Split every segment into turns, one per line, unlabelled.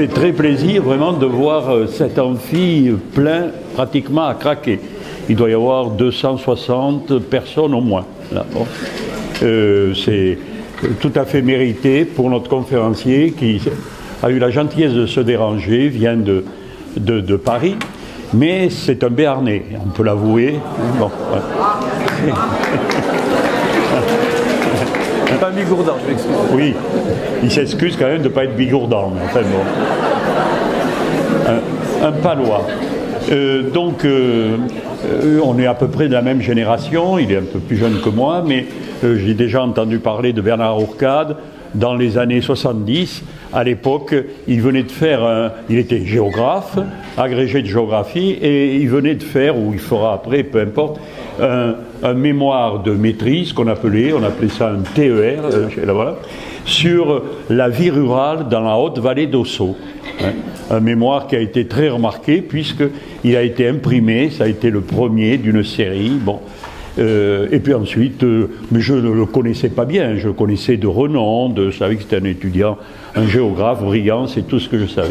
fait très plaisir vraiment de voir cet amphi plein, pratiquement à craquer. Il doit y avoir 260 personnes au moins. Bon. C'est tout à fait mérité pour notre conférencier qui a eu la gentillesse de se déranger, vient de Paris, mais c'est un Béarnais, on peut l'avouer. Bon, ouais.
Pas un bigourdan, je m'excuse.
Oui, il s'excuse quand même de ne pas être bigourdan. Enfin, bon. Un palois. On est à peu près de la même génération, il est un peu plus jeune que moi, mais j'ai déjà entendu parler de Bernard Hourcade dans les années 70. À l'époque, il venait de faire, il était géographe, agrégé de géographie, et il venait de faire, ou il fera après, peu importe, un mémoire de maîtrise on appelait ça un TER, voilà, sur la vie rurale dans la haute vallée d'Ossau. Hein, un mémoire qui a été très remarqué puisqu'il a été imprimé, ça a été le premier d'une série. Bon. Et puis ensuite, mais je ne le connaissais pas bien, je le connaissais de renom, je savais que c'était un étudiant, un géographe brillant, c'est tout ce que je savais.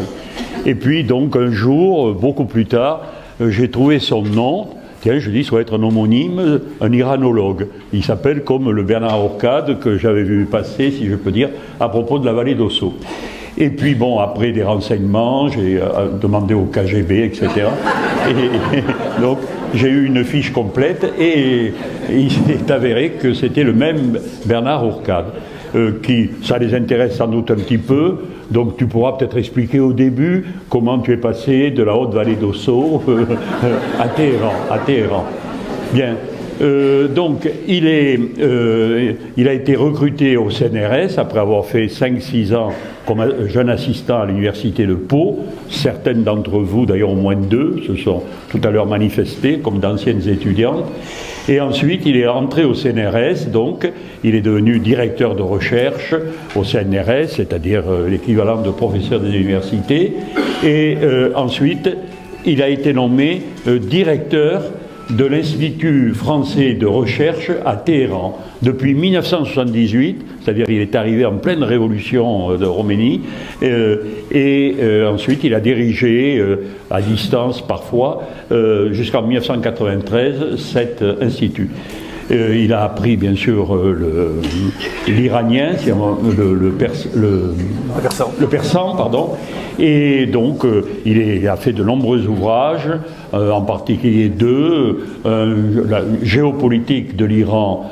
Et puis donc un jour, beaucoup plus tard, j'ai trouvé son nom. Tiens, je dis, ça doit être un homonyme, un iranologue. Il s'appelle comme le Bernard Hourcade que j'avais vu passer, si je peux dire, à propos de la vallée d'Ossau. Et puis, bon, après des renseignements, j'ai demandé au KGB, etc. Et donc, j'ai eu une fiche complète et il s'est avéré que c'était le même Bernard Hourcade. Ça les intéresse sans doute un petit peu, donc tu pourras peut-être expliquer au début comment tu es passé de la haute vallée d'Ossau à Téhéran. Bien, donc il a été recruté au CNRS après avoir fait 5-6 ans comme jeune assistant à l'université de Pau. Certaines d'entre vous, d'ailleurs au moins 2, se sont tout à l'heure manifestées comme d'anciennes étudiantes. Et ensuite, il est entré au CNRS, donc il est devenu directeur de recherche au CNRS, c'est-à-dire l'équivalent de professeur des universités. Et ensuite, il a été nommé directeur de l'Institut français de recherche à Téhéran depuis 1978, c'est-à-dire il est arrivé en pleine révolution de Roménie, et ensuite il a dirigé à distance parfois jusqu'en 1993 cet institut. Il a appris bien sûr l'iranien, le persan, pardon, et donc il a fait de nombreux ouvrages, en particulier 2, la géopolitique de l'Iran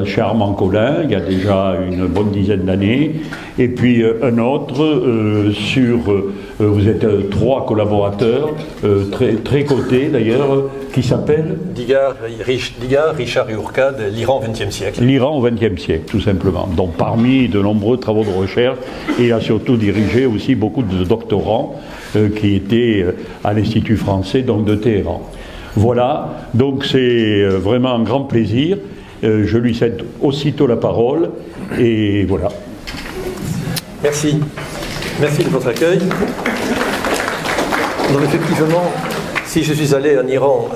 chez Armand Collin, il y a déjà une bonne dizaine d'années, et puis un autre sur, vous êtes 3 collaborateurs, très cotés d'ailleurs, qui s'appelle
Digard, Richard et Hourcade, l'Iran au XXe siècle.
L'Iran au XXe siècle, tout simplement. Donc parmi de nombreux travaux de recherche, et il a surtout dirigé aussi beaucoup de doctorants qui étaient à l'Institut français donc de Téhéran. Voilà, donc c'est vraiment un grand plaisir. Je lui cède aussitôt la parole, et voilà.
Merci. Merci de votre accueil. Donc effectivement, si je suis allé en Iran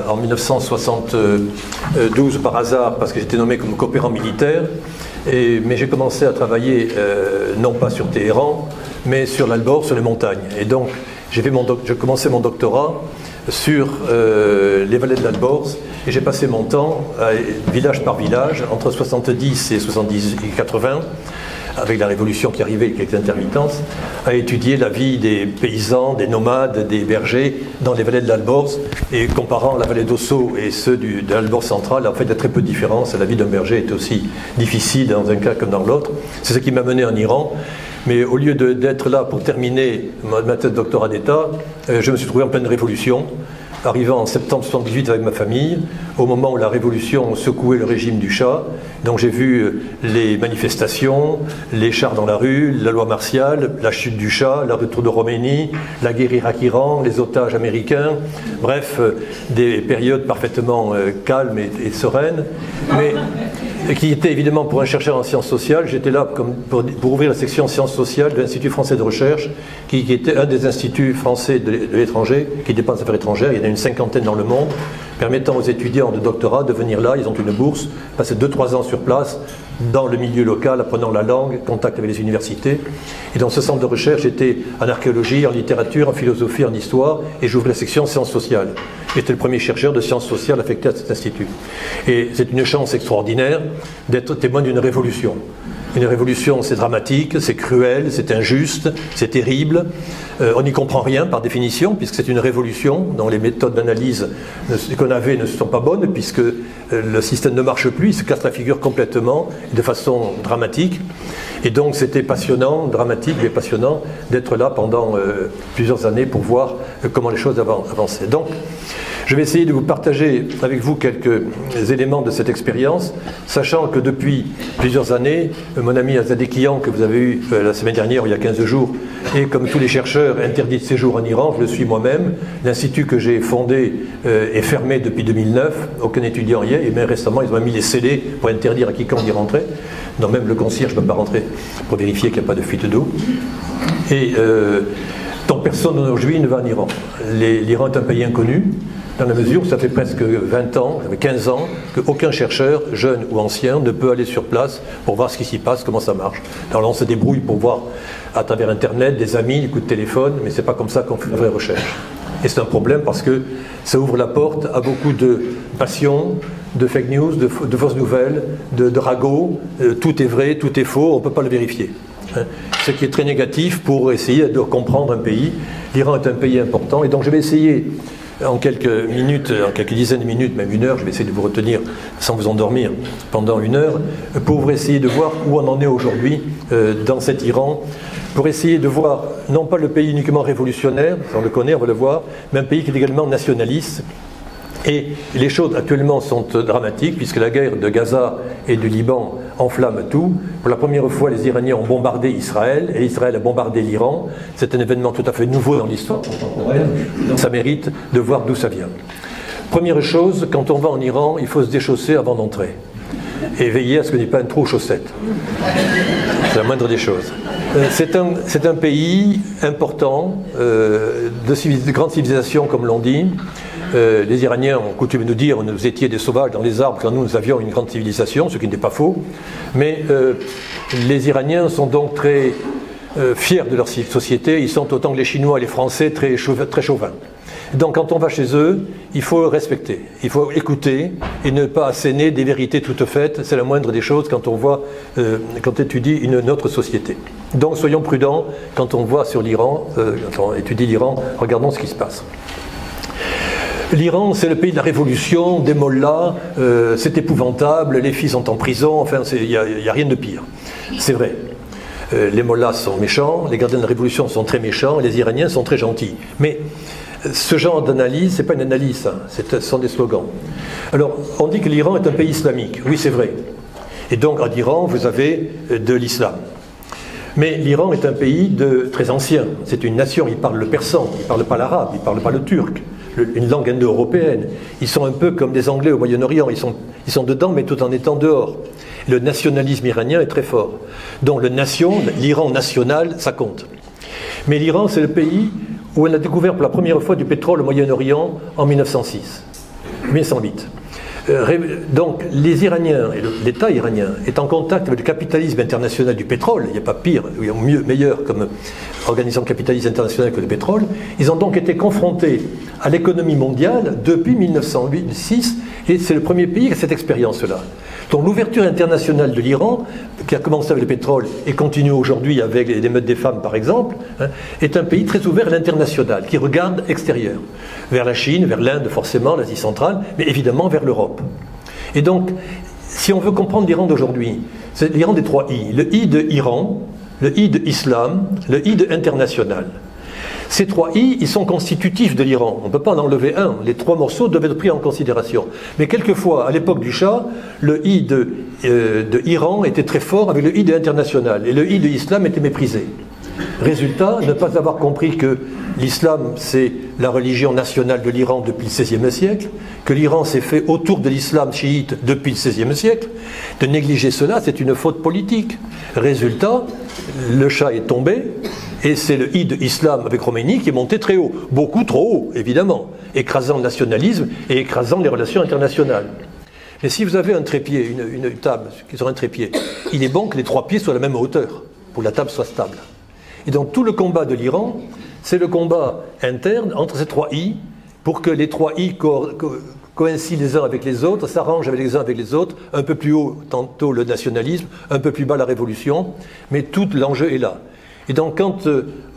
en 1972 par hasard, parce que j'étais nommé comme coopérant militaire, mais j'ai commencé à travailler non pas sur Téhéran, mais sur l'Alborz, sur les montagnes. Et donc, j'ai commencé mon doctorat sur les vallées de l'Alborz, et j'ai passé mon temps, village par village, entre 70 et 80, avec la révolution qui arrivait et quelques intermittences, à étudier la vie des paysans, des nomades, des bergers dans les vallées de l'Alborz, et comparant la vallée d'Ossau et ceux de l'Alborz central, en fait, il y a très peu de différence. La vie d'un berger est aussi difficile dans un cas comme dans l'autre. C'est ce qui m'a mené en Iran. Mais au lieu d'être là pour terminer ma thèse de doctorat d'État, je me suis trouvé en pleine révolution, arrivant en septembre 1978 avec ma famille, au moment où la révolution secouait le régime du Shah. Donc j'ai vu les manifestations, les chars dans la rue, la loi martiale, la chute du Shah, le retour de Roménie, la guerre Irak-Iran, les otages américains, bref, des périodes parfaitement calmes et sereines, mais qui était évidemment pour un chercheur en sciences sociales. J'étais là pour ouvrir la section sciences sociales de l'Institut français de recherche, qui était un des instituts français de l'étranger, qui dépend des affaires étrangères. Il y en a une 50aine dans le monde, permettant aux étudiants de doctorat de venir là. Ils ont une bourse, passer 2-3 ans sur place, dans le milieu local, apprenant la langue, contact avec les universités. Et dans ce centre de recherche, j'étais en archéologie, en littérature, en philosophie, en histoire, et j'ouvrais la section sciences sociales. J'étais le premier chercheur de sciences sociales affecté à cet institut. Et c'est une chance extraordinaire d'être témoin d'une révolution. Une révolution, c'est dramatique, c'est cruel, c'est injuste, c'est terrible. On n'y comprend rien par définition, puisque c'est une révolution dont les méthodes d'analyse qu'on avait ne sont pas bonnes, puisque le système ne marche plus, il se casse la figure complètement, de façon dramatique. Et donc c'était passionnant, dramatique, mais passionnant d'être là pendant plusieurs années pour voir comment les choses avançaient. Donc, je vais essayer de vous partager avec vous quelques éléments de cette expérience, sachant que depuis plusieurs années, mon ami Azadekian, que vous avez eu la semaine dernière, il y a 15 jours, est comme tous les chercheurs interdit de séjour en Iran, je le suis moi-même. L'institut que j'ai fondé est fermé depuis 2009, aucun étudiant y est, et même récemment, ils ont mis les scellés pour interdire à quiconque d'y rentrer. Non, même le concierge ne peut pas rentrer pour vérifier qu'il n'y a pas de fuite d'eau. Et donc personne aujourd'hui ne va en Iran. L'Iran est un pays inconnu, dans la mesure où ça fait presque 20 ans, 15 ans, qu'aucun chercheur, jeune ou ancien, ne peut aller sur place pour voir ce qui s'y passe, comment ça marche. Alors on se débrouille pour voir à travers Internet, des amis, des coups de téléphone, mais c'est pas comme ça qu'on fait une vraie recherche. Et c'est un problème parce que ça ouvre la porte à beaucoup de passion, de fake news, de fausses nouvelles, de ragots. Tout est vrai, tout est faux, on ne peut pas le vérifier. Ce qui est très négatif pour essayer de comprendre un pays. L'Iran est un pays important, et donc je vais essayer en quelques minutes, en quelques dizaines de minutes, même une heure, je vais essayer de vous retenir sans vous endormir pendant une heure, pour essayer de voir où on en est aujourd'hui dans cet Iran, pour essayer de voir non pas le pays uniquement révolutionnaire, on le connaît, on va le voir, mais un pays qui est également nationaliste. Et les choses actuellement sont dramatiques, puisque la guerre de Gaza et du Liban enflamme tout. Pour la première fois, les Iraniens ont bombardé Israël, et Israël a bombardé l'Iran. C'est un événement tout à fait nouveau dans l'histoire contemporaine, donc ça mérite de voir d'où ça vient. Première chose, quand on va en Iran, il faut se déchausser avant d'entrer. Et veiller à ce qu'il n'y ait pas un trou aux chaussettes. C'est la moindre des choses. C'est un pays important, de grande civilisation, comme l'on dit. Les Iraniens ont coutume nous dire que nous étions des sauvages dans les arbres quand nous avions une grande civilisation, ce qui n'est pas faux. Mais les Iraniens sont donc très fiers de leur société. Ils sont autant que les Chinois et les Français très chauvins. Donc quand on va chez eux, il faut respecter, il faut écouter et ne pas asséner des vérités toutes faites. C'est la moindre des choses quand on voit, quand on étudie une autre société. Donc soyons prudents quand on voit sur l'Iran, quand on étudie l'Iran, regardons ce qui se passe. L'Iran, c'est le pays de la révolution, des mollahs, c'est épouvantable, les filles sont en prison, enfin, il n'y a rien de pire. C'est vrai. Les mollahs sont méchants, les gardiens de la révolution sont très méchants, et les Iraniens sont très gentils. Mais ce genre d'analyse, ce n'est pas une analyse, hein, ce sont des slogans. Alors, on dit que l'Iran est un pays islamique. Oui, c'est vrai. Et donc, en Iran, vous avez de l'islam. Mais l'Iran est un pays très ancien. C'est une nation, ils parlent le persan, ils ne parlent pas l'arabe, ils ne parlent pas le turc. Une langue indo-européenne. Ils sont un peu comme des Anglais au Moyen-Orient. Ils sont dedans, mais tout en étant dehors. Le nationalisme iranien est très fort. Donc l'Iran national, ça compte. Mais l'Iran, c'est le pays où on a découvert pour la première fois du pétrole au Moyen-Orient en 1906. 1908. Donc les Iraniens, et l'État iranien, est en contact avec le capitalisme international du pétrole. Il n'y a pas pire, il y a meilleur comme organisation capitaliste internationale que le pétrole. Ils ont donc été confrontés à l'économie mondiale depuis 1906, et c'est le premier pays qui a cette expérience-là. Donc l'ouverture internationale de l'Iran, qui a commencé avec le pétrole et continue aujourd'hui avec les émeutes des femmes par exemple, est un pays très ouvert à l'international, qui regarde extérieur, vers la Chine, vers l'Inde forcément, l'Asie centrale, mais évidemment vers l'Europe. Et donc, si on veut comprendre l'Iran d'aujourd'hui, c'est l'Iran des 3 I. Le I de Iran, le I de Islam, le I de international. Ces 3 I, ils sont constitutifs de l'Iran. On ne peut pas en enlever un. Les 3 morceaux doivent être pris en considération. Mais quelquefois, à l'époque du Shah, le I de Iran était très fort avec le I de international. Et le I de Islam était méprisé. Résultat, ne pas avoir compris que l'islam, c'est la religion nationale de l'Iran depuis le XVIe siècle, que l'Iran s'est fait autour de l'islam chiite depuis le XVIe siècle. De négliger cela, c'est une faute politique. Résultat, le Shah est tombé, et c'est le I de Islam avec Khomeini qui est monté très haut, beaucoup trop haut, évidemment, écrasant le nationalisme et écrasant les relations internationales. Mais si vous avez un trépied, une table qui est sur un trépied, il est bon que les 3 pieds soient à la même hauteur pour que la table soit stable. Et donc tout le combat de l'Iran, c'est le combat interne entre ces 3 I pour que les 3 I coïncident les uns avec les autres, s'arrangent avec les uns avec les autres, un peu plus haut tantôt le nationalisme, un peu plus bas la révolution, mais tout l'enjeu est là. Et donc quand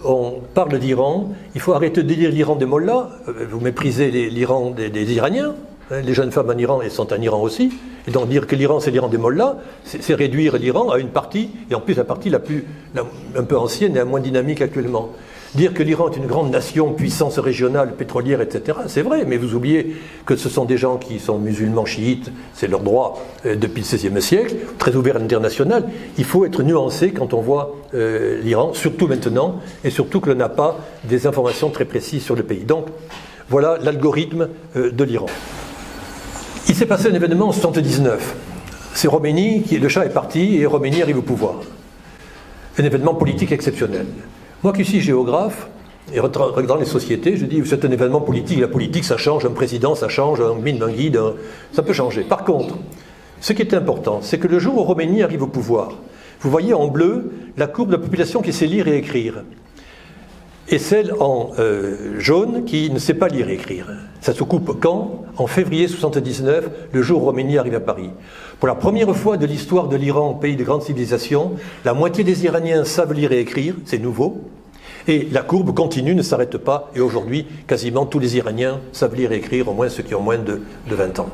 on parle d'Iran, il faut arrêter de dire l'Iran des mollahs, vous méprisez l'Iran des Iraniens, hein, les jeunes femmes en Iran, elles sont en Iran aussi, et donc dire que l'Iran c'est l'Iran des mollahs, c'est réduire l'Iran à une partie, et en plus la partie un peu ancienne et la moins dynamique actuellement. Dire que l'Iran est une grande nation, puissance régionale, pétrolière, etc., c'est vrai, mais vous oubliez que ce sont des gens qui sont musulmans chiites, c'est leur droit depuis le XVIe siècle, très ouvert à l'international. Il faut être nuancé quand on voit l'Iran, surtout maintenant, et surtout que l'on n'a pas des informations très précises sur le pays. Donc, voilà l'algorithme de l'Iran. Il s'est passé un événement en 1979. C'est Khomeini, le Shah est parti, et Khomeini arrive au pouvoir. Un événement politique exceptionnel. Moi qui suis géographe, et regardant les sociétés, je dis c'est un événement politique, la politique ça change, un président ça change, un guide, ça peut changer. Par contre, ce qui est important, c'est que le jour où Khomeini arrive au pouvoir, vous voyez en bleu la courbe de la population qui sait lire et écrire, et celle en jaune qui ne sait pas lire et écrire. Ça se coupe quand? En février 1979, le jour où Khomeini arrive à Paris. Pour la première fois de l'histoire de l'Iran, pays de grande civilisation, la moitié des Iraniens savent lire et écrire, c'est nouveau, et la courbe continue, ne s'arrête pas, et aujourd'hui, quasiment tous les Iraniens savent lire et écrire, au moins ceux qui ont moins de 20 ans.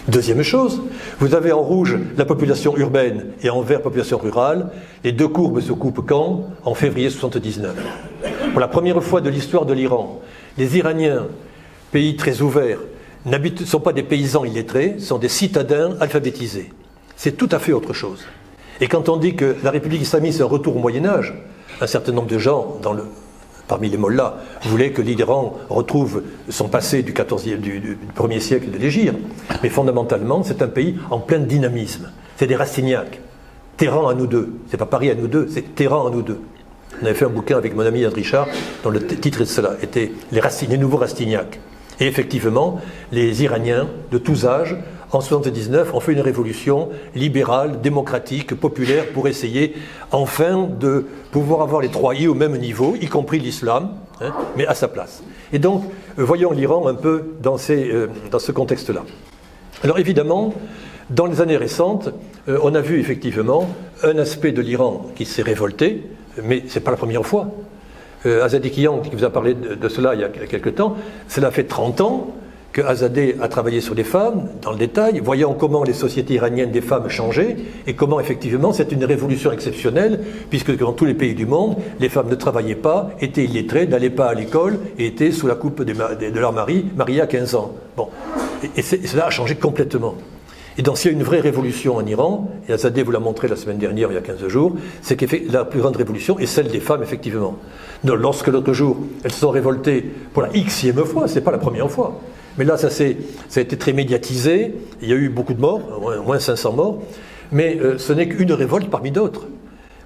Deuxième chose, vous avez en rouge la population urbaine et en vert la population rurale. Les 2 courbes se coupent quand? En février 1979. Pour la première fois de l'histoire de l'Iran, les Iraniens, pays très ouvert, ne sont pas des paysans illettrés, sont des citadins alphabétisés. C'est tout à fait autre chose. Et quand on dit que la République islamique c'est un retour au Moyen-Âge, un certain nombre de gens, parmi les mollahs, voulaient que l'Iran retrouve son passé du 1er siècle de l'Hégire. Mais fondamentalement, c'est un pays en plein dynamisme. C'est des Rastignac. Téhéran à nous deux. C'est pas Paris à nous deux, c'est Téhéran à nous deux. On avait fait un bouquin avec mon ami Yann Richard, dont le titre de cela était les nouveaux Rastignac. Et effectivement, les Iraniens de tous âges, en 1979, ont fait une révolution libérale, démocratique, populaire, pour essayer enfin de pouvoir avoir les 3 I au même niveau, y compris l'islam, hein, mais à sa place. Et donc, voyons l'Iran un peu dans ce contexte-là. Alors évidemment, dans les années récentes, on a vu effectivement un aspect de l'Iran qui s'est révolté, mais ce n'est pas la première fois. Azadeh-Kian, qui vous a parlé de cela il y a quelque temps, cela fait 30 ans que Azadeh a travaillé sur les femmes, dans le détail, voyant comment les sociétés iraniennes des femmes changeaient, et comment effectivement c'est une révolution exceptionnelle, puisque dans tous les pays du monde, les femmes ne travaillaient pas, étaient illettrées, n'allaient pas à l'école, et étaient sous la coupe de leur mari, mariés à 15 ans. Bon. Et cela a changé complètement. Et donc s'il y a une vraie révolution en Iran, et Azadeh vous l'a montré la semaine dernière, il y a 15 jours, c'est que la plus grande révolution est celle des femmes, effectivement. Donc, lorsque l'autre jour, elles se sont révoltées pour la Xème fois, ce n'est pas la première fois, mais là ça a été très médiatisé, il y a eu beaucoup de morts, au moins 500 morts, mais ce n'est qu'une révolte parmi d'autres.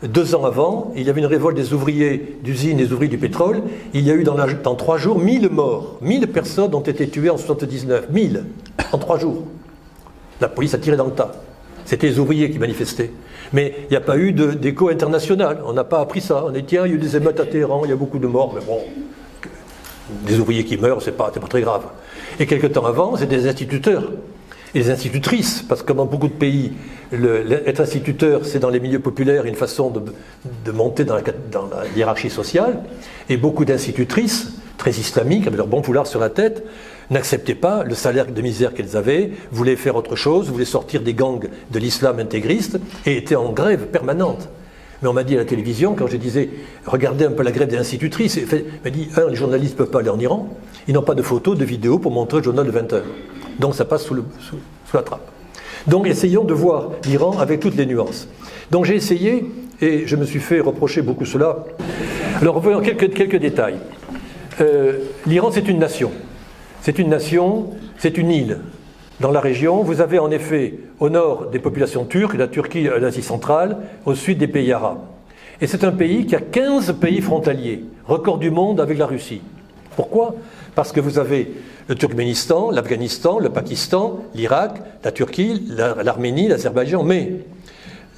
2 ans avant, il y avait une révolte des ouvriers d'usines, des ouvriers du pétrole, il y a eu dans 3 jours 1000 morts, 1000 personnes ont été tuées en 1979, 1000 en 3 jours. La police a tiré dans le tas. C'était les ouvriers qui manifestaient. Mais il n'y a pas eu d'écho international. On n'a pas appris ça. On dit, tiens, il y a eu des émeutes à Téhéran, il y a beaucoup de morts. Mais bon, des ouvriers qui meurent, c'est pas très grave. Et quelque temps avant, c'était des instituteurs. Et les institutrices, parce que dans beaucoup de pays, être instituteur, c'est dans les milieux populaires une façon de monter dans la hiérarchie sociale. Et beaucoup d'institutrices, très islamiques, avec leur bon foulard sur la tête, n'acceptaient pas le salaire de misère qu'elles avaient, voulaient faire autre chose, voulaient sortir des gangs de l'islam intégriste et étaient en grève permanente. Mais on m'a dit à la télévision, quand je disais « Regardez un peu la grève des institutrices », on m'a dit « les journalistes ne peuvent pas aller en Iran, ils n'ont pas de photos, de vidéos pour montrer le journal de 20 heures. » Donc ça passe sous la trappe. Donc essayons de voir l'Iran avec toutes les nuances. Donc j'ai essayé, et je me suis fait reprocher beaucoup cela. Alors voyons quelques détails. L'Iran c'est une nation. C'est une nation, c'est une île. Dans la région, vous avez en effet au nord des populations turques, la Turquie, l'Asie centrale, au sud des pays arabes. Et c'est un pays qui a 15 pays frontaliers, record du monde avec la Russie. Pourquoi? Parce que vous avez le Turkménistan, l'Afghanistan, le Pakistan, l'Irak, la Turquie, l'Arménie, l'Azerbaïdjan, mais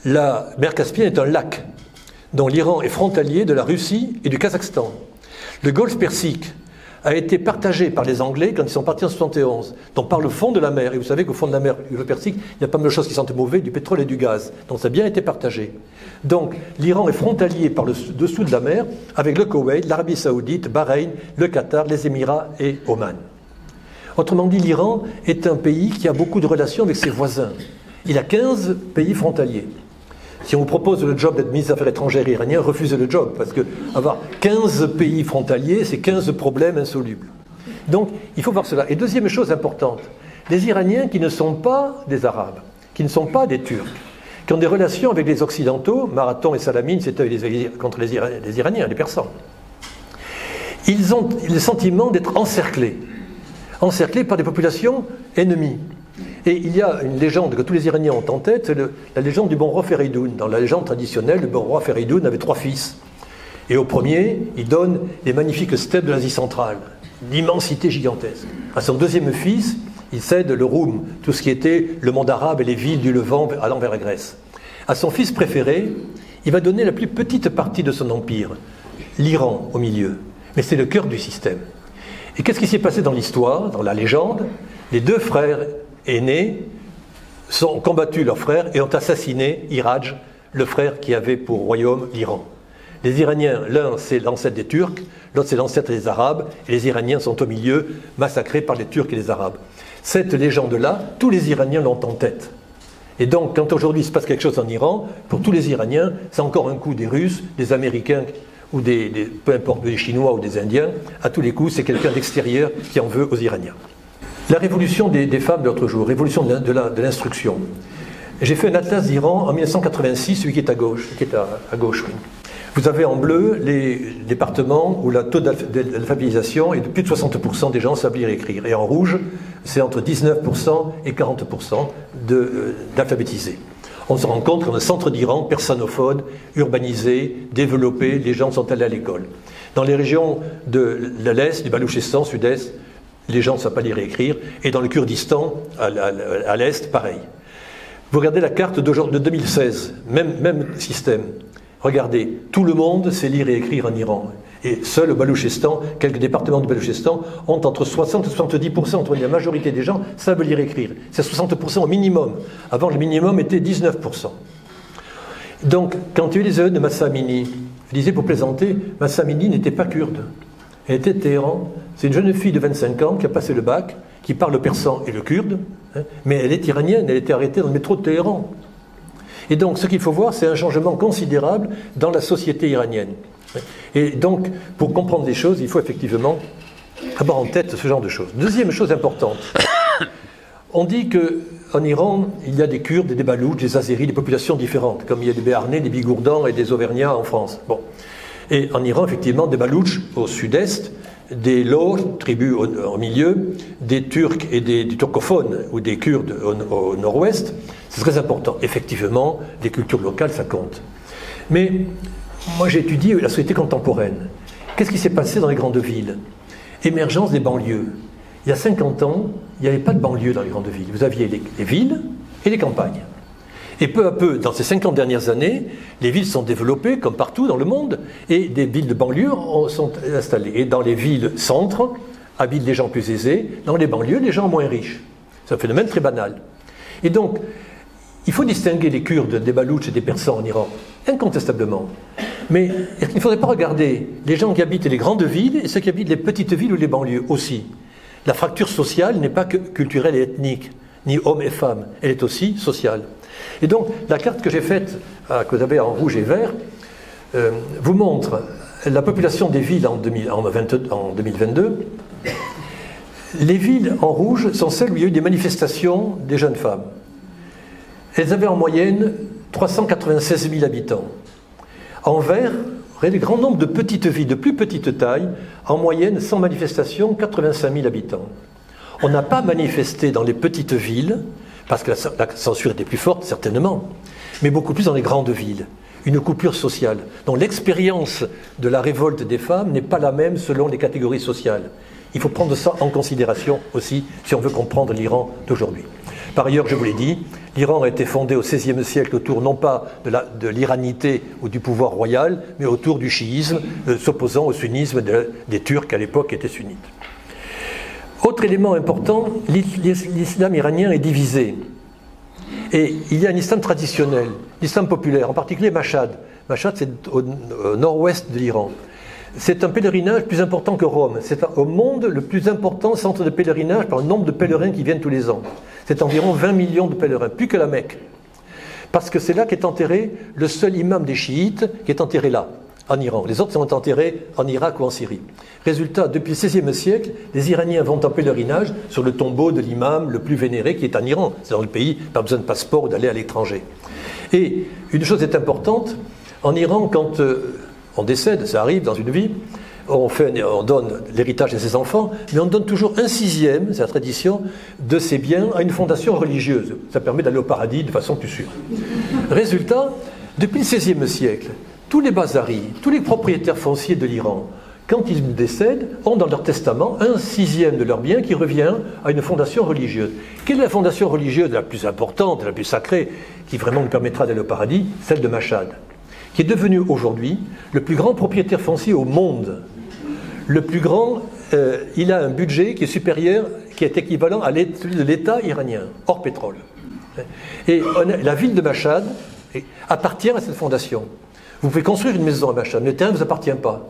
la mer Caspienne est un lac dont l'Iran est frontalier de la Russie et du Kazakhstan. Le golfe Persique a été partagé par les Anglais quand ils sont partis en 1971, donc par le fond de la mer. Et vous savez qu'au fond de la mer, le Persique, il y a pas mal de choses qui sentent mauvais, du pétrole et du gaz. Donc ça a bien été partagé. Donc l'Iran est frontalier par le dessous de la mer avec le Koweït, l'Arabie Saoudite, Bahreïn, le Qatar, les Émirats et Oman. Autrement dit, l'Iran est un pays qui a beaucoup de relations avec ses voisins. Il a 15 pays frontaliers. Si on vous propose le job d'être ministre des Affaires étrangères iranien, refusez le job, parce que avoir 15 pays frontaliers, c'est 15 problèmes insolubles. Donc, il faut voir cela. Et deuxième chose importante, les Iraniens qui ne sont pas des Arabes, qui ne sont pas des Turcs, qui ont des relations avec les Occidentaux, Marathon et Salamine, c'était contre les Iraniens, les Persans, ils ont le sentiment d'être encerclés par des populations ennemies. Et il y a une légende que tous les Iraniens ont en tête, c'est la légende du bon roi Feridoun. Dans la légende traditionnelle, le bon roi Feridoun avait 3 fils. Et au premier, il donne les magnifiques steppes de l'Asie centrale, l'immensité gigantesque. À son deuxième fils, il cède le Roum, tout ce qui était le monde arabe et les villes du Levant allant vers la Grèce. À son fils préféré, il va donner la plus petite partie de son empire, l'Iran au milieu. Mais c'est le cœur du système. Et qu'est-ce qui s'est passé dans l'histoire, dans la légende? Les 2 frères aînés ont combattu leurs frères et ont assassiné Iraj, le frère qui avait pour royaume l'Iran. Les Iraniens, l'un c'est l'ancêtre des Turcs, l'autre c'est l'ancêtre des Arabes, et les Iraniens sont au milieu, massacrés par les Turcs et les Arabes. Cette légende-là, tous les Iraniens l'ont en tête. Et donc, quand aujourd'hui il se passe quelque chose en Iran, pour tous les Iraniens, c'est encore un coup des Russes, des Américains, ou peu importe, des Chinois ou des Indiens, à tous les coups, c'est quelqu'un d'extérieur qui en veut aux Iraniens. La révolution des femmes de l'autre jour, révolution de l'instruction. J'ai fait un atlas d'Iran en 1986, celui qui est à gauche, oui. Vous avez en bleu les départements où le taux d'alphabétisation est de plus de 60% des gens savent lire et écrire. Et en rouge, c'est entre 19% et 40% d'alphabétisés. On se rend compte qu'en un centre d'Iran, persanophone, urbanisé, développé, les gens sont allés à l'école. Dans les régions de l'Est, du Baloutchistan, sud-est, les gens ne savent pas lire et écrire, et dans le Kurdistan, à l'Est, pareil. Vous regardez la carte de 2016, même système. Regardez, tout le monde sait lire et écrire en Iran. Et seul le Baloutchistan, quelques départements du Baloutchistan, ont entre 60 et 70%, la majorité des gens savent lire et écrire. C'est 60% au minimum. Avant, le minimum était 19%. Donc, quand il y a eu les émeutes de Mahsa Amini, je disais pour plaisanter, Mahsa Amini n'était pas kurde. Elle était de Téhéran. C'est une jeune fille de 25 ans qui a passé le bac, qui parle le persan et le kurde, mais elle est iranienne, elle a été arrêtée dans le métro de Téhéran. Et donc, ce qu'il faut voir, c'est un changement considérable dans la société iranienne. Et donc, pour comprendre les choses, il faut effectivement avoir en tête ce genre de choses. Deuxième chose importante, on dit qu'en Iran, il y a des Kurdes, des Baloutches, des Azéris, des populations différentes, comme il y a des Béarnais, des Bigourdans et des Auvergnats en France. Bon. Et en Iran, effectivement, des Baloutches au sud-est, des Lors, tribus au milieu, des Turcs et des turcophones ou des Kurdes au nord-ouest. C'est très important. Effectivement, les cultures locales, ça compte. Mais moi, j'ai étudié la société contemporaine. Qu'est-ce qui s'est passé dans les grandes villes? Émergence des banlieues. Il y a 50 ans, il n'y avait pas de banlieue dans les grandes villes. Vous aviez les villes et les campagnes. Et peu à peu, dans ces 50 dernières années, les villes sont développées, comme partout dans le monde, et des villes de banlieue sont installées. Et dans les villes centres, habitent des gens plus aisés, dans les banlieues, des gens moins riches. C'est un phénomène très banal. Et donc, il faut distinguer les Kurdes des Baloutches et des Persans en Iran, incontestablement. Mais il ne faudrait pas regarder les gens qui habitent les grandes villes et ceux qui habitent les petites villes ou les banlieues aussi. La fracture sociale n'est pas que culturelle et ethnique, ni hommes et femmes, elle est aussi sociale. Et donc, la carte que j'ai faite, que vous avez en rouge et vert, vous montre la population des villes en 2022. Les villes en rouge sont celles où il y a eu des manifestations des jeunes femmes. Elles avaient en moyenne 396 000 habitants. En vert, vous avez le grand nombre de petites villes, de plus petite taille, en moyenne, sans manifestation, 85 000 habitants. On n'a pas manifesté dans les petites villes, parce que la censure était plus forte, certainement, mais beaucoup plus dans les grandes villes. une coupure sociale. Donc l'expérience de la révolte des femmes n'est pas la même selon les catégories sociales. Il faut prendre ça en considération aussi si on veut comprendre l'Iran d'aujourd'hui. Par ailleurs, je vous l'ai dit, l'Iran a été fondé au XVIe siècle autour non pas de l'iranité ou du pouvoir royal, mais autour du chiisme, s'opposant au sunnisme des Turcs à l'époque qui étaient sunnites. Autre élément important, l'islam iranien est divisé. Et il y a un islam traditionnel, l'islam populaire, en particulier Mashhad. Mashhad, c'est au nord-ouest de l'Iran. C'est un pèlerinage plus important que Rome. C'est au monde le plus important centre de pèlerinage par le nombre de pèlerins qui viennent tous les ans. C'est environ 20 millions de pèlerins, plus que la Mecque. Parce que c'est là qu'est enterré le seul imam des chiites qui est enterré là, en Iran. Les autres sont enterrés en Irak ou en Syrie. Résultat, depuis le XVIe siècle, les Iraniens vont en pèlerinage sur le tombeau de l'imam le plus vénéré qui est en Iran. C'est dans le pays, pas besoin de passeport ou d'aller à l'étranger. Et une chose est importante, en Iran, quand on décède, ça arrive dans une vie, on donne l'héritage de ses enfants, mais on donne toujours 1/6, c'est la tradition, de ses biens à une fondation religieuse. Ça permet d'aller au paradis de façon plus sûre. Résultat, depuis le XVIe siècle, tous les bazaris, tous les propriétaires fonciers de l'Iran, quand ils décèdent, ont dans leur testament 1/6 de leurs biens qui revient à une fondation religieuse. Quelle est la fondation religieuse la plus importante, la plus sacrée, qui vraiment nous permettra d'aller au paradis? Celle de Mashhad, qui est devenu aujourd'hui le plus grand propriétaire foncier au monde. Le plus grand, il a un budget qui est supérieur, qui est équivalent à celui de l'État iranien, hors pétrole. Et la ville de Mashhad appartient à cette fondation. Vous pouvez construire une maison à Mashhad, mais le terrain ne vous appartient pas.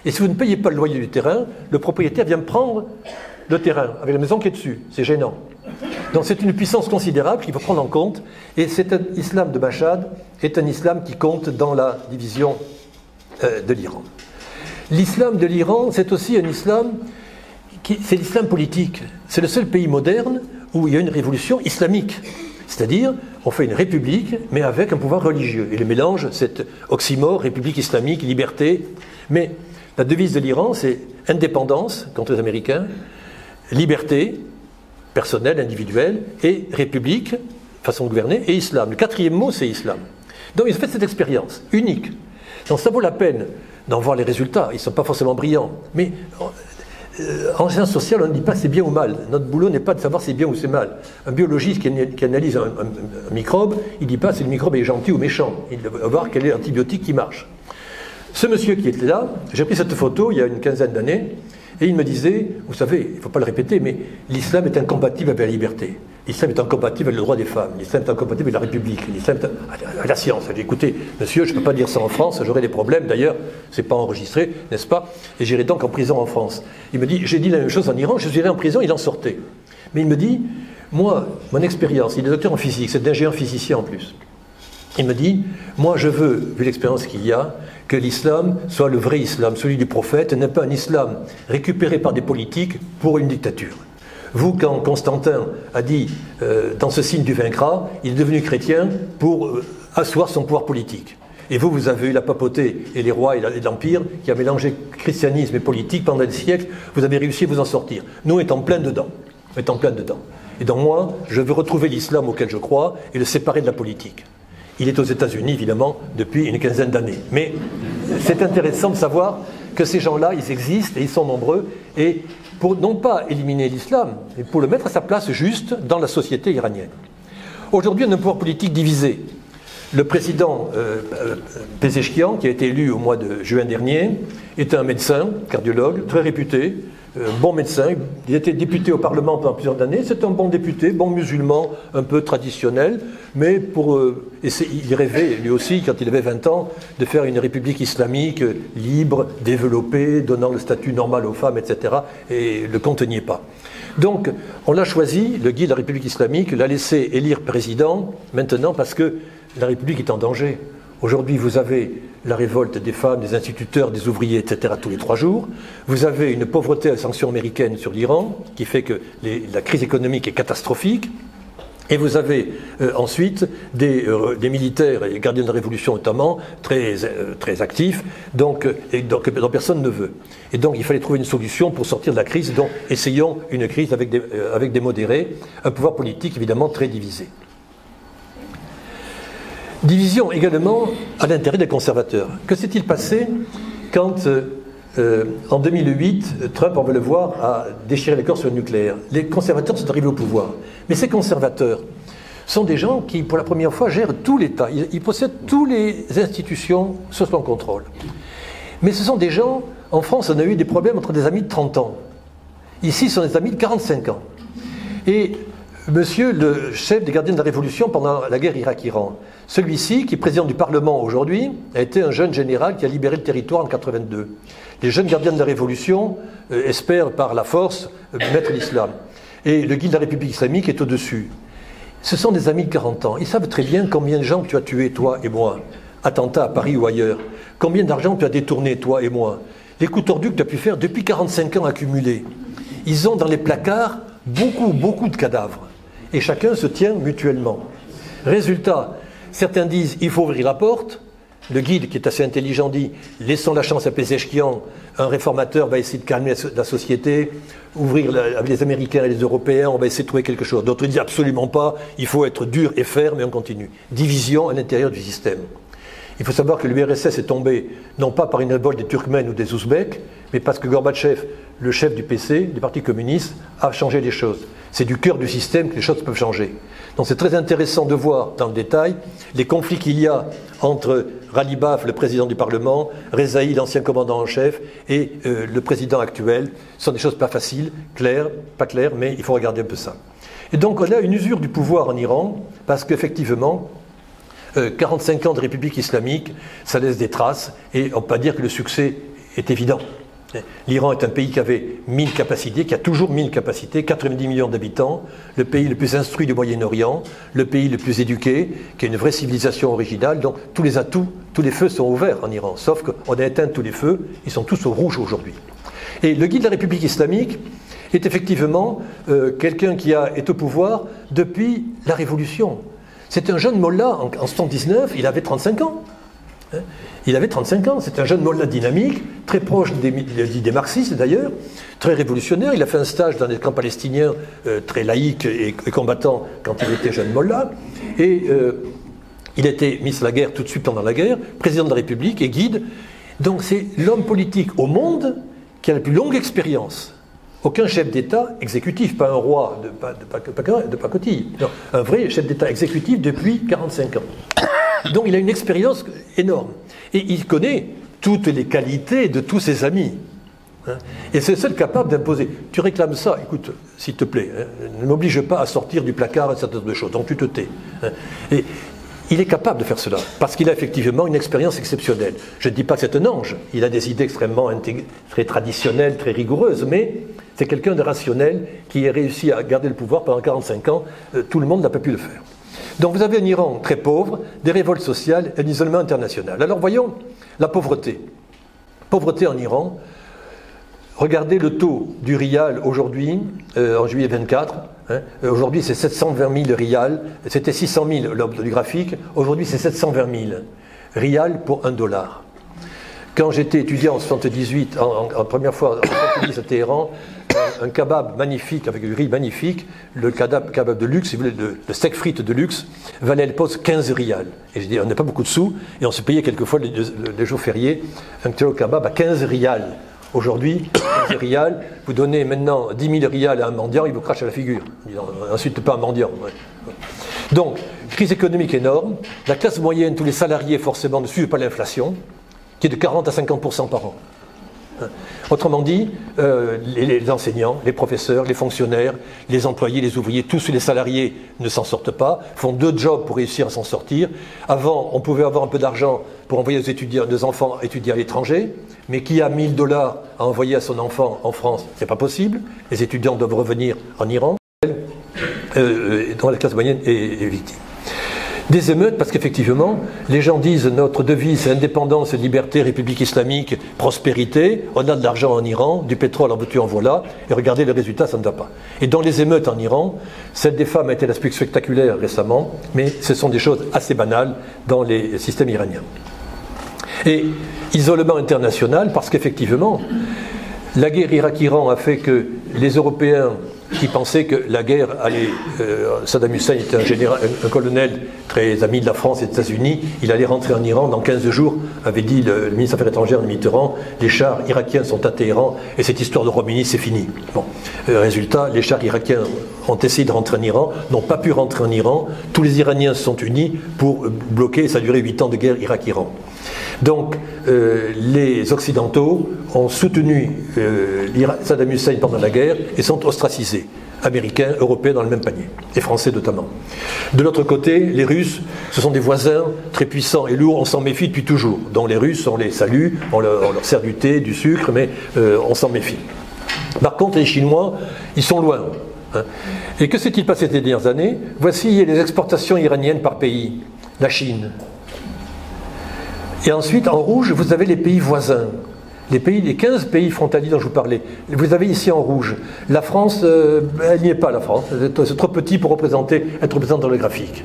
Et si vous ne payez pas le loyer du terrain, le propriétaire vient prendre le terrain avec la maison qui est dessus. C'est gênant. Donc c'est une puissance considérable qu'il faut prendre en compte. Et l'islam de Mashhad est un islam qui compte dans la division de l'Iran. L'islam de l'Iran, c'est aussi un islam, c'est l'islam politique. C'est le seul pays moderne où il y a une révolution islamique. C'est-à-dire, on fait une république, mais avec un pouvoir religieux. Et le mélange, cet oxymore, république islamique, liberté. Mais la devise de l'Iran, c'est indépendance contre les Américains, liberté personnelle, individuelle, et république, façon de gouverner, et islam. Le quatrième mot, c'est islam. Donc ils ont fait cette expérience unique. Donc ça vaut la peine d'en voir les résultats. Ils ne sont pas forcément brillants. Mais en sciences sociales, on ne dit pas c'est bien ou mal. Notre boulot n'est pas de savoir si c'est bien ou c'est mal. Un biologiste qui analyse un microbe, il ne dit pas si le microbe est gentil ou méchant. Il doit voir quel est l'antibiotique qui marche. Ce monsieur qui était là, j'ai pris cette photo il y a une quinzaine d'années, et il me disait, vous savez, il ne faut pas le répéter, mais l'islam est incompatible avec la liberté. L'islam est incompatible avec le droit des femmes. L'islam est incompatible avec la République. L'islam est avec la science. J'ai dit, écoutez, monsieur, je ne peux pas dire ça en France, j'aurai des problèmes. D'ailleurs, ce n'est pas enregistré, n'est-ce pas? Et j'irai donc en prison en France. Il me dit, j'ai dit la même chose en Iran, je suis allé en prison, il en sortait. Mais il me dit, moi, mon expérience, il est docteur en physique, c'est d'ingénieur physicien en plus. Il me dit, moi je veux, vu l'expérience qu'il y a, que l'islam soit le vrai islam, celui du prophète, et n'est pas un islam récupéré par des politiques pour une dictature. Vous, quand Constantin a dit dans ce signe tu vaincras, il est devenu chrétien pour asseoir son pouvoir politique. Et vous, vous avez eu la papauté et les rois et l'empire qui a mélangé christianisme et politique pendant des siècles, vous avez réussi à vous en sortir. Nous, on est en plein dedans. On est en plein dedans. Et donc moi, je veux retrouver l'islam auquel je crois et le séparer de la politique. Il est aux États-Unis, évidemment, depuis une quinzaine d'années. Mais c'est intéressant de savoir que ces gens-là, ils existent et ils sont nombreux. Et pour non pas éliminer l'islam, mais pour le mettre à sa place juste dans la société iranienne. Aujourd'hui, on a un pouvoir politique divisé. Le président Pezeshkian, qui a été élu au mois de juin dernier, est un médecin, cardiologue, très réputé, bon médecin. Il a été député au Parlement pendant plusieurs années. C'est un bon député, bon musulman, un peu traditionnel, mais il rêvait, lui aussi, quand il avait 20 ans, de faire une république islamique libre, développée, donnant le statut normal aux femmes, etc. Et le compte n'y est pas. Donc, on l'a choisi, le guide de la République islamique, l'a laissé élire président, maintenant, parce que la République est en danger. Aujourd'hui, vous avez la révolte des femmes, des instituteurs, des ouvriers, etc. tous les 3 jours. Vous avez une pauvreté à sanctions américaines sur l'Iran, qui fait que la crise économique est catastrophique. Et vous avez ensuite des militaires et gardiens de la révolution notamment, très actifs, donc dont personne ne veut. Et donc il fallait trouver une solution pour sortir de la crise, donc essayons une crise avec des modérés, un pouvoir politique évidemment très divisé. Division également à l'intérieur des conservateurs. Que s'est-il passé quand, en 2008, Trump, on veut le voir, a déchiré l'accord sur le nucléaire? Les conservateurs sont arrivés au pouvoir. Mais ces conservateurs sont des gens qui, pour la première fois, gèrent tout l'État. Ils possèdent toutes les institutions sous son contrôle. Mais ce sont des gens, en France, on a eu des problèmes entre des amis de 30 ans. Ici, ce sont des amis de 45 ans. Et monsieur le chef des gardiens de la Révolution pendant la guerre Irak-Iran, celui-ci, qui est président du Parlement aujourd'hui, a été un jeune général qui a libéré le territoire en 82. Les jeunes gardiens de la Révolution espèrent par la force mettre l'islam. Et le guide de la République islamique est au-dessus. Ce sont des amis de 40 ans. Ils savent très bien combien de gens tu as tués, toi et moi. Attentats à Paris ou ailleurs. Combien d'argent tu as détourné, toi et moi. Les coups tordus que tu as pu faire depuis 45 ans accumulés. Ils ont dans les placards beaucoup de cadavres. Et chacun se tient mutuellement. Résultat, certains disent il faut ouvrir la porte. Le guide, qui est assez intelligent, dit laissons la chance à Pézeshkian, un réformateur va essayer de calmer la société, ouvrir avec les Américains et les Européens, on va essayer de trouver quelque chose. D'autres disent absolument pas, il faut être dur et ferme et on continue. Division à l'intérieur du système. Il faut savoir que l'URSS est tombé, non pas par une révolte des Turkmènes ou des Ouzbeks, mais parce que Gorbatchev, le chef du PC, du Parti communiste, a changé les choses. C'est du cœur du système que les choses peuvent changer. Donc c'est très intéressant de voir dans le détail les conflits qu'il y a entre Ralibaf, le président du Parlement, Rezaï, l'ancien commandant en chef, et le président actuel. Ce sont des choses pas faciles, claires, pas claires, mais il faut regarder un peu ça. Et donc on a une usure du pouvoir en Iran, parce qu'effectivement, 45 ans de République islamique, ça laisse des traces, et on peut pas dire que le succès est évident. L'Iran est un pays qui avait 1000 capacités, qui a toujours 1000 capacités, 90 millions d'habitants, le pays le plus instruit du Moyen-Orient, le pays le plus éduqué, qui a une vraie civilisation originale. Donc tous les atouts, tous les feux sont ouverts en Iran, sauf qu'on a éteint tous les feux, ils sont tous au rouge aujourd'hui. Et le guide de la République islamique est effectivement quelqu'un qui est au pouvoir depuis la Révolution. C'est un jeune mollah, en 1979, il avait 35 ans. Il avait 35 ans, c'est un jeune mollah dynamique, très proche des marxistes d'ailleurs, très révolutionnaire. Il a fait un stage dans les camps palestiniens, très laïque et combattant quand il était jeune mollah. Et il a été mis à la guerre tout de suite pendant la guerre, président de la République et guide. Donc c'est l'homme politique au monde qui a la plus longue expérience. Aucun chef d'État exécutif, pas un roi de pacotille, non, un vrai chef d'État exécutif depuis 45 ans. Donc il a une expérience énorme. Et il connaît toutes les qualités de tous ses amis. Et c'est le seul capable d'imposer. Tu réclames ça, écoute, s'il te plaît, ne m'oblige pas à sortir du placard un certain nombre de choses, donc tu te tais. Et il est capable de faire cela, parce qu'il a effectivement une expérience exceptionnelle. Je ne dis pas que c'est un ange, il a des idées extrêmement très traditionnelles, très rigoureuses, mais c'est quelqu'un de rationnel qui a réussi à garder le pouvoir pendant 45 ans. Tout le monde n'a pas pu le faire. Donc vous avez un Iran très pauvre, des révoltes sociales et un isolement international. Alors voyons la pauvreté. Pauvreté en Iran. Regardez le taux du rial aujourd'hui, en juillet 24. Aujourd'hui c'est 720 000 rials. C'était 600 000 lors du graphique. Aujourd'hui c'est 720 000 rials pour $1. Quand j'étais étudiant en 78, en première fois en 70 à Téhéran, un kebab magnifique, avec du riz magnifique, le kebab de luxe, si vous voulez, le steak frites de luxe, valait à l'époque 15 rials. Et je dis, on n'a pas beaucoup de sous, et on se payait quelquefois les jours fériés, un kilo kebab à 15 rials. Aujourd'hui, 15 rials, vous donnez maintenant 10 000 rials à un mendiant, il vous crache à la figure. Ensuite, pas un mendiant. Ouais. Donc, crise économique énorme, la classe moyenne, tous les salariés forcément ne suivent pas l'inflation, qui est de 40 à 50% par an. Autrement dit, les enseignants, les professeurs, les fonctionnaires, les employés, les ouvriers, tous les salariés ne s'en sortent pas, font 2 jobs pour réussir à s'en sortir. Avant, on pouvait avoir un peu d'argent pour envoyer des enfants étudier à l'étranger, mais qui a $1000 à envoyer à son enfant en France, c'est pas possible. Les étudiants doivent revenir en Iran, dont la classe moyenne est victime. Des émeutes, parce qu'effectivement, les gens disent notre devise c'est indépendance, liberté, république islamique, prospérité. On a de l'argent en Iran, du pétrole en veux-tu en voilà, et regardez le résultat, ça ne va pas. Et dans les émeutes en Iran, celle des femmes a été l'aspect spectaculaire récemment, mais ce sont des choses assez banales dans les systèmes iraniens. Et isolement international, parce qu'effectivement, la guerre Irak-Iran a fait que les Européens qui pensaient que la guerre allait... Saddam Hussein était un colonel très ami de la France et des États-Unis. Il allait rentrer en Iran dans 15 jours, avait dit le ministre des Affaires étrangères de Mitterrand. Les chars irakiens sont à Téhéran et cette histoire de Khomeini, c'est fini. Bon. Résultat, les chars irakiens ont essayé de rentrer en Iran, n'ont pas pu rentrer en Iran. Tous les Iraniens se sont unis pour bloquer, ça a duré 8 ans de guerre Irak-Iran. Donc, les Occidentaux ont soutenu Saddam Hussein pendant la guerre et sont ostracisés. Américains, Européens dans le même panier, et Français notamment. De l'autre côté, les Russes, ce sont des voisins très puissants et lourds, on s'en méfie depuis toujours. Donc les Russes, on les salue, on leur sert du thé, du sucre, mais on s'en méfie. Par contre, les Chinois, ils sont loin. Hein. Et que s'est-il passé ces dernières années? Voici les exportations iraniennes par pays. La Chine. Et ensuite, en rouge, vous avez les pays voisins. Les 15 pays frontaliers dont je vous parlais. Vous avez ici en rouge. La France, elle n'y est pas, la France. C'est trop petit pour être représenté dans le graphique.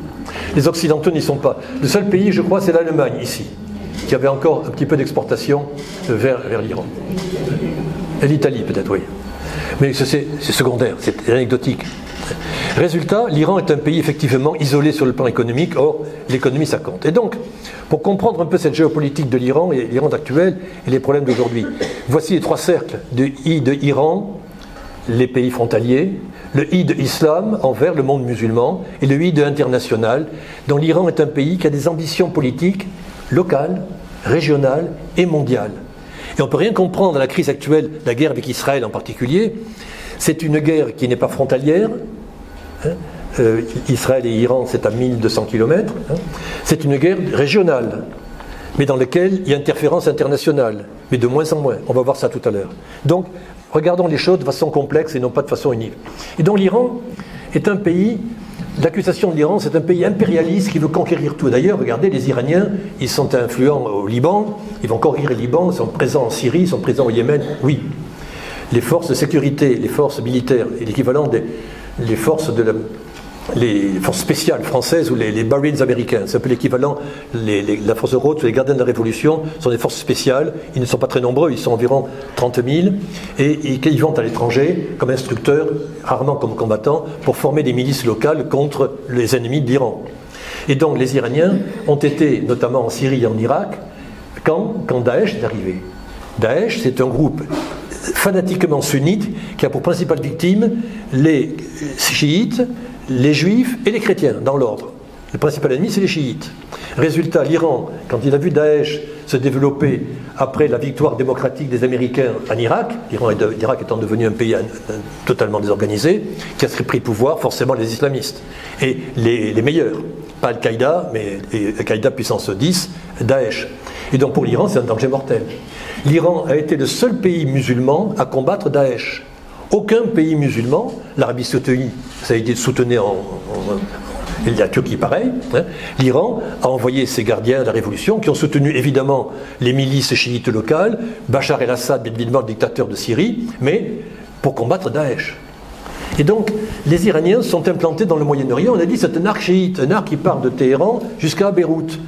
Les Occidentaux n'y sont pas. Le seul pays, je crois, c'est l'Allemagne, ici, qui avait encore un petit peu d'exportation vers l'Iran. Et l'Italie, peut-être, oui. Mais c'est secondaire, c'est anecdotique. Résultat, l'Iran est un pays effectivement isolé sur le plan économique, or l'économie ça compte. Et donc, pour comprendre un peu cette géopolitique de l'Iran et l'Iran actuel et les problèmes d'aujourd'hui, voici les 3 cercles de I de Iran, les pays frontaliers, le I de Islam envers le monde musulman et le I de international, dont l'Iran est un pays qui a des ambitions politiques locales, régionales et mondiales. Et on ne peut rien comprendre à la crise actuelle, la guerre avec Israël en particulier. C'est une guerre qui n'est pas frontalière. Israël et Iran, c'est à 1200 km. C'est une guerre régionale, mais dans laquelle il y a interférence internationale, mais de moins en moins. On va voir ça tout à l'heure. Donc, regardons les choses de façon complexe et non pas de façon unique. Et donc l'Iran est un pays, l'accusation de l'Iran, c'est un pays impérialiste qui veut conquérir tout. D'ailleurs, regardez, les Iraniens, ils sont influents au Liban, ils vont conquérir le Liban, ils sont présents en Syrie, ils sont présents au Yémen, oui. Les forces de sécurité, les forces militaires, et l'équivalent des forces les forces spéciales françaises ou les Marines américains, c'est un peu l'équivalent, la force de Rhodes ou les gardiens de la Révolution sont des forces spéciales, ils ne sont pas très nombreux, ils sont environ 30 000, et ils vont à l'étranger comme instructeurs, rarement comme combattants, pour former des milices locales contre les ennemis de l'Iran. Et donc les Iraniens ont été, notamment en Syrie et en Irak, quand Daesh est arrivé. Daesh, c'est un groupe fanatiquement sunnite qui a pour principale victime les chiites, les juifs et les chrétiens, dans l'ordre. Le principal ennemi, c'est les chiites. Résultat, l'Iran, quand il a vu Daesh se développer après la victoire démocratique des Américains en Irak, l'Irak étant devenu un pays totalement désorganisé, qui a pris pouvoir forcément les islamistes. Et les meilleurs, pas Al-Qaïda, mais Al-Qaïda puissance 10, Daesh. Et donc pour l'Iran, c'est un danger mortel. L'Iran a été le seul pays musulman à combattre Daesh. Aucun pays musulman, l'Arabie Saoudite, ça a été soutenu et la Turquie pareil, hein, l'Iran a envoyé ses gardiens de la révolution qui ont soutenu évidemment les milices chiites locales, Bachar el-Assad, évidemment le dictateur de Syrie, mais pour combattre Daesh. Et donc, les Iraniens sont implantés dans le Moyen-Orient, on a dit c'est un arc chiite, un arc qui part de Téhéran jusqu'à Beyrouth,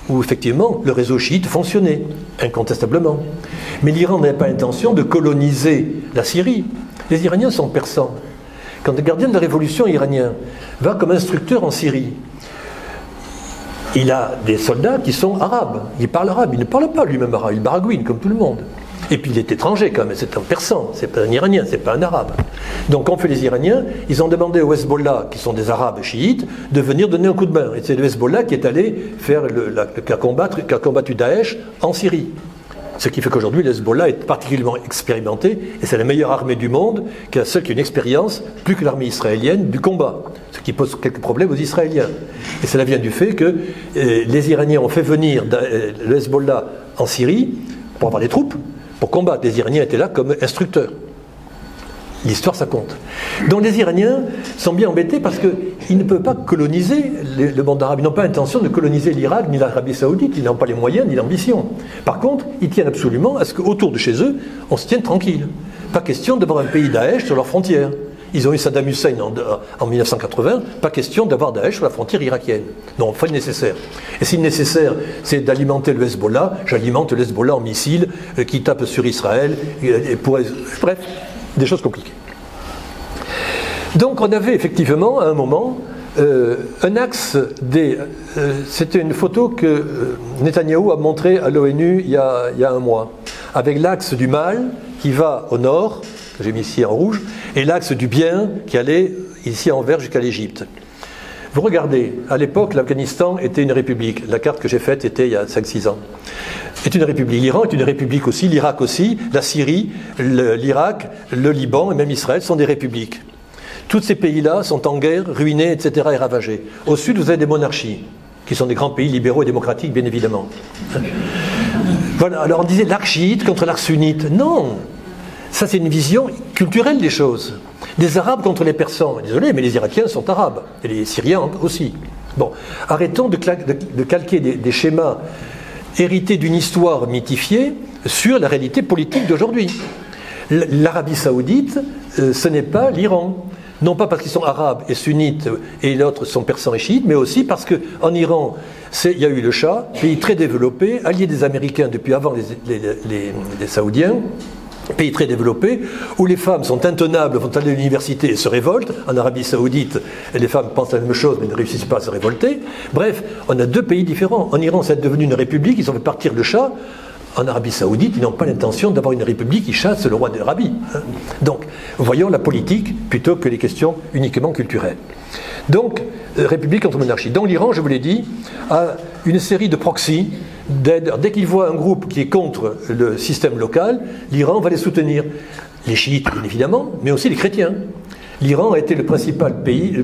où effectivement le réseau chiite fonctionnait, incontestablement. Mais l'Iran n'avait pas l'intention de coloniser la Syrie. Les Iraniens sont persans. Quand le gardien de la révolution iranien va comme instructeur en Syrie, il a des soldats qui sont arabes. Il parle arabe, il ne parle pas lui-même arabe, il baragouine comme tout le monde. Et puis il est étranger quand même, c'est un persan, c'est pas un Iranien, c'est pas un arabe. Donc qu'ont fait les Iraniens? Ils ont demandé au Hezbollah, qui sont des arabes chiites, de venir donner un coup de main. Et c'est le Hezbollah qui est allé faire qui a combattu Daesh en Syrie. Ce qui fait qu'aujourd'hui, le Hezbollah est particulièrement expérimenté, et c'est la meilleure armée du monde, celle qui a une expérience, plus que l'armée israélienne, du combat. Ce qui pose quelques problèmes aux Israéliens. Et cela vient du fait que les Iraniens ont fait venir le Hezbollah en Syrie pour avoir des troupes, pour combattre. Les Iraniens étaient là comme instructeurs. L'histoire, ça compte. Donc les Iraniens sont bien embêtés parce qu'ils ne peuvent pas coloniser le monde arabe. Ils n'ont pas l'intention de coloniser l'Irak ni l'Arabie Saoudite. Ils n'ont pas les moyens ni l'ambition. Par contre, ils tiennent absolument à ce qu'autour de chez eux, on se tienne tranquille. Pas question d'avoir un pays Daesh sur leurs frontières. Ils ont eu Saddam Hussein en 1980, pas question d'avoir Daesh sur la frontière irakienne. Non, pas le nécessaire. Et si le nécessaire, c'est d'alimenter le Hezbollah, j'alimente le Hezbollah en missiles qui tape sur Israël. Bref, des choses compliquées. Donc on avait effectivement à un moment un axe c'était une photo que Netanyahou a montrée à l'ONU il y a un mois, avec l'axe du mal qui va au nord, que j'ai mis ici en rouge, et l'axe du bien qui allait ici en vert jusqu'à l'Égypte. Vous regardez, à l'époque, l'Afghanistan était une république. La carte que j'ai faite était il y a 5-6 ans. C'est une république. L'Iran est une république aussi, l'Irak aussi, la Syrie, l'Irak, le Liban et même Israël sont des républiques. Tous ces pays-là sont en guerre, ruinés, etc. et ravagés. Au sud, vous avez des monarchies, qui sont des grands pays libéraux et démocratiques, bien évidemment. Voilà, alors on disait l'arc chiite contre l'arc sunnite. Non, ça c'est une vision culturelle des choses. Des Arabes contre les Persans. Désolé, mais les Irakiens sont arabes, et les Syriens aussi. Bon, arrêtons de calquer des schémas hérités d'une histoire mythifiée sur la réalité politique d'aujourd'hui. L'Arabie saoudite, ce n'est pas l'Iran. Non pas parce qu'ils sont arabes et sunnites et l'autre sont persans et chiites, mais aussi parce qu'en Iran, il y a eu le Shah, pays très développé, allié des Américains depuis avant les Saoudiens, pays très développé, où les femmes sont intenables, vont aller à l'université et se révoltent. En Arabie Saoudite, les femmes pensent la même chose, mais ne réussissent pas à se révolter. Bref, on a deux pays différents. En Iran, c'est devenu une république, ils ont fait partir le Shah. En Arabie Saoudite, ils n'ont pas l'intention d'avoir une république qui chasse le roi d'Arabie. Donc, voyons la politique plutôt que les questions uniquement culturelles. Donc, république contre monarchie. Donc, l'Iran, je vous l'ai dit, a une série de proxys d'aide. Dès qu'il voit un groupe qui est contre le système local, l'Iran va les soutenir. Les chiites, bien évidemment, mais aussi les chrétiens. L'Iran a été le principal pays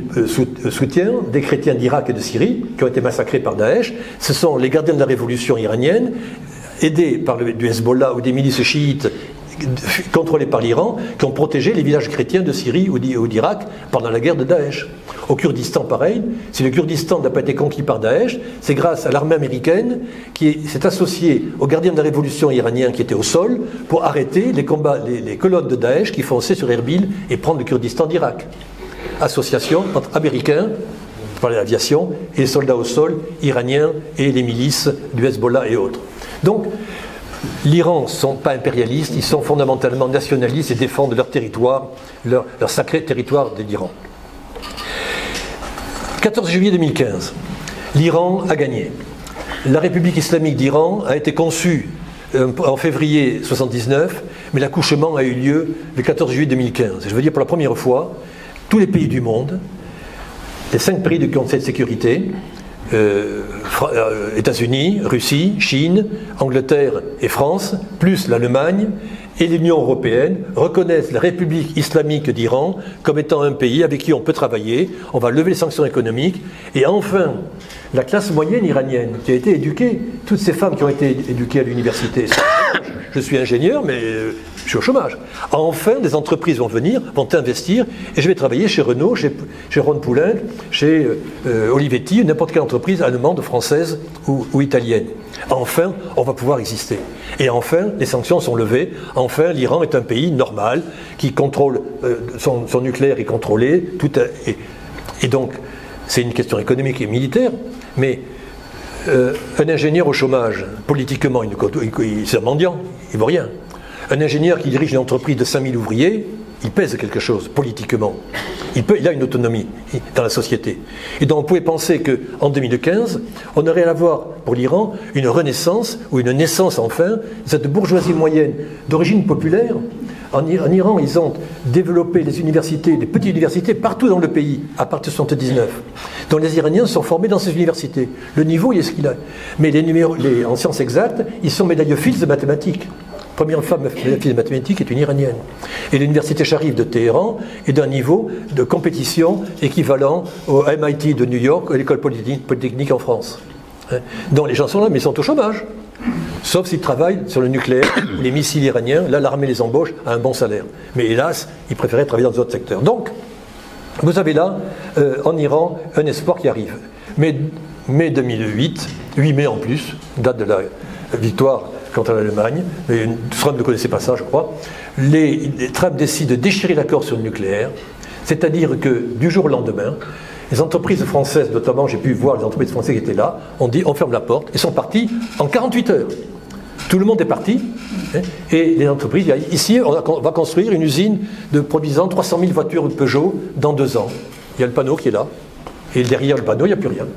soutien des chrétiens d'Irak et de Syrie qui ont été massacrés par Daesh. Ce sont les gardiens de la révolution iranienne, aidés par du Hezbollah ou des milices chiites contrôlées par l'Iran, qui ont protégé les villages chrétiens de Syrie ou d'Irak pendant la guerre de Daesh. Au Kurdistan, pareil. Si le Kurdistan n'a pas été conquis par Daesh, c'est grâce à l'armée américaine qui s'est associée aux gardiens de la révolution iraniens qui étaient au sol pour arrêter les combats, les colonnes de Daesh qui fonçaient sur Erbil et prendre le Kurdistan d'Irak. Association entre Américains, par l'aviation, et les soldats au sol iraniens et les milices du Hezbollah et autres. Donc, l'Iran ne sont pas impérialistes, ils sont fondamentalement nationalistes et défendent leur territoire, leur sacré territoire de l'Iran. 14 juillet 2015, l'Iran a gagné. La République islamique d'Iran a été conçue en février 1979, mais l'accouchement a eu lieu le 14 juillet 2015. Je veux dire, pour la première fois, tous les pays du monde, les 5 pays du Conseil de sécurité, États-Unis, Russie, Chine, Angleterre et France, plus l'Allemagne et l'Union européenne reconnaissent la République islamique d'Iran comme étant un pays avec qui on peut travailler, on va lever les sanctions économiques, et enfin, la classe moyenne iranienne qui a été éduquée, toutes ces femmes qui ont été éduquées à l'université, je suis ingénieur mais je suis au chômage. Enfin, des entreprises vont venir, vont investir, et je vais travailler chez Renault, chez Ron Poulenc, chez Olivetti, n'importe quelle entreprise allemande, française ou italienne. Enfin, on va pouvoir exister. Et enfin, les sanctions sont levées. Enfin, l'Iran est un pays normal qui contrôle, son nucléaire est contrôlé. Et donc, c'est une question économique et militaire, mais un ingénieur au chômage, politiquement, c'est un mendiant, il ne vaut rien. Un ingénieur qui dirige une entreprise de 5000 ouvriers, il pèse quelque chose politiquement. Il a une autonomie dans la société. Et donc on pouvait penser qu'en 2015, on aurait à avoir pour l'Iran une renaissance ou une naissance enfin de cette bourgeoisie moyenne d'origine populaire. En Iran, ils ont développé les universités, les petites universités partout dans le pays, à partir de 1979. Donc les Iraniens sont formés dans ces universités. Le niveau, il est ce qu'il a. Mais en sciences exactes, ils sont médailleux fils de mathématiques. Première femme fille de mathématiques est une Iranienne. Et l'université Sharif de Téhéran est d'un niveau de compétition équivalent au MIT de New York, à l'école polytechnique en France. Donc les gens sont là, mais ils sont au chômage. Sauf s'ils travaillent sur le nucléaire, les missiles iraniens, là l'armée les embauche à un bon salaire. Mais hélas, ils préféraient travailler dans d'autres secteurs. Donc, vous avez là, en Iran, un espoir qui arrive. Mais mai 2008, 8 mai en plus, date de la victoire contre l'Allemagne, mais Trump ne connaissait pas ça, je crois. Trump décide de déchirer l'accord sur le nucléaire, c'est-à-dire que du jour au lendemain, les entreprises françaises, notamment, j'ai pu voir les entreprises françaises qui étaient là, ont dit on ferme la porte, et sont partis en 48 heures. Tout le monde est parti, hein, et les entreprises, ici, on va construire une usine de produisant 300 000 voitures de Peugeot dans 2 ans. Il y a le panneau qui est là, et derrière le panneau, il n'y a plus rien.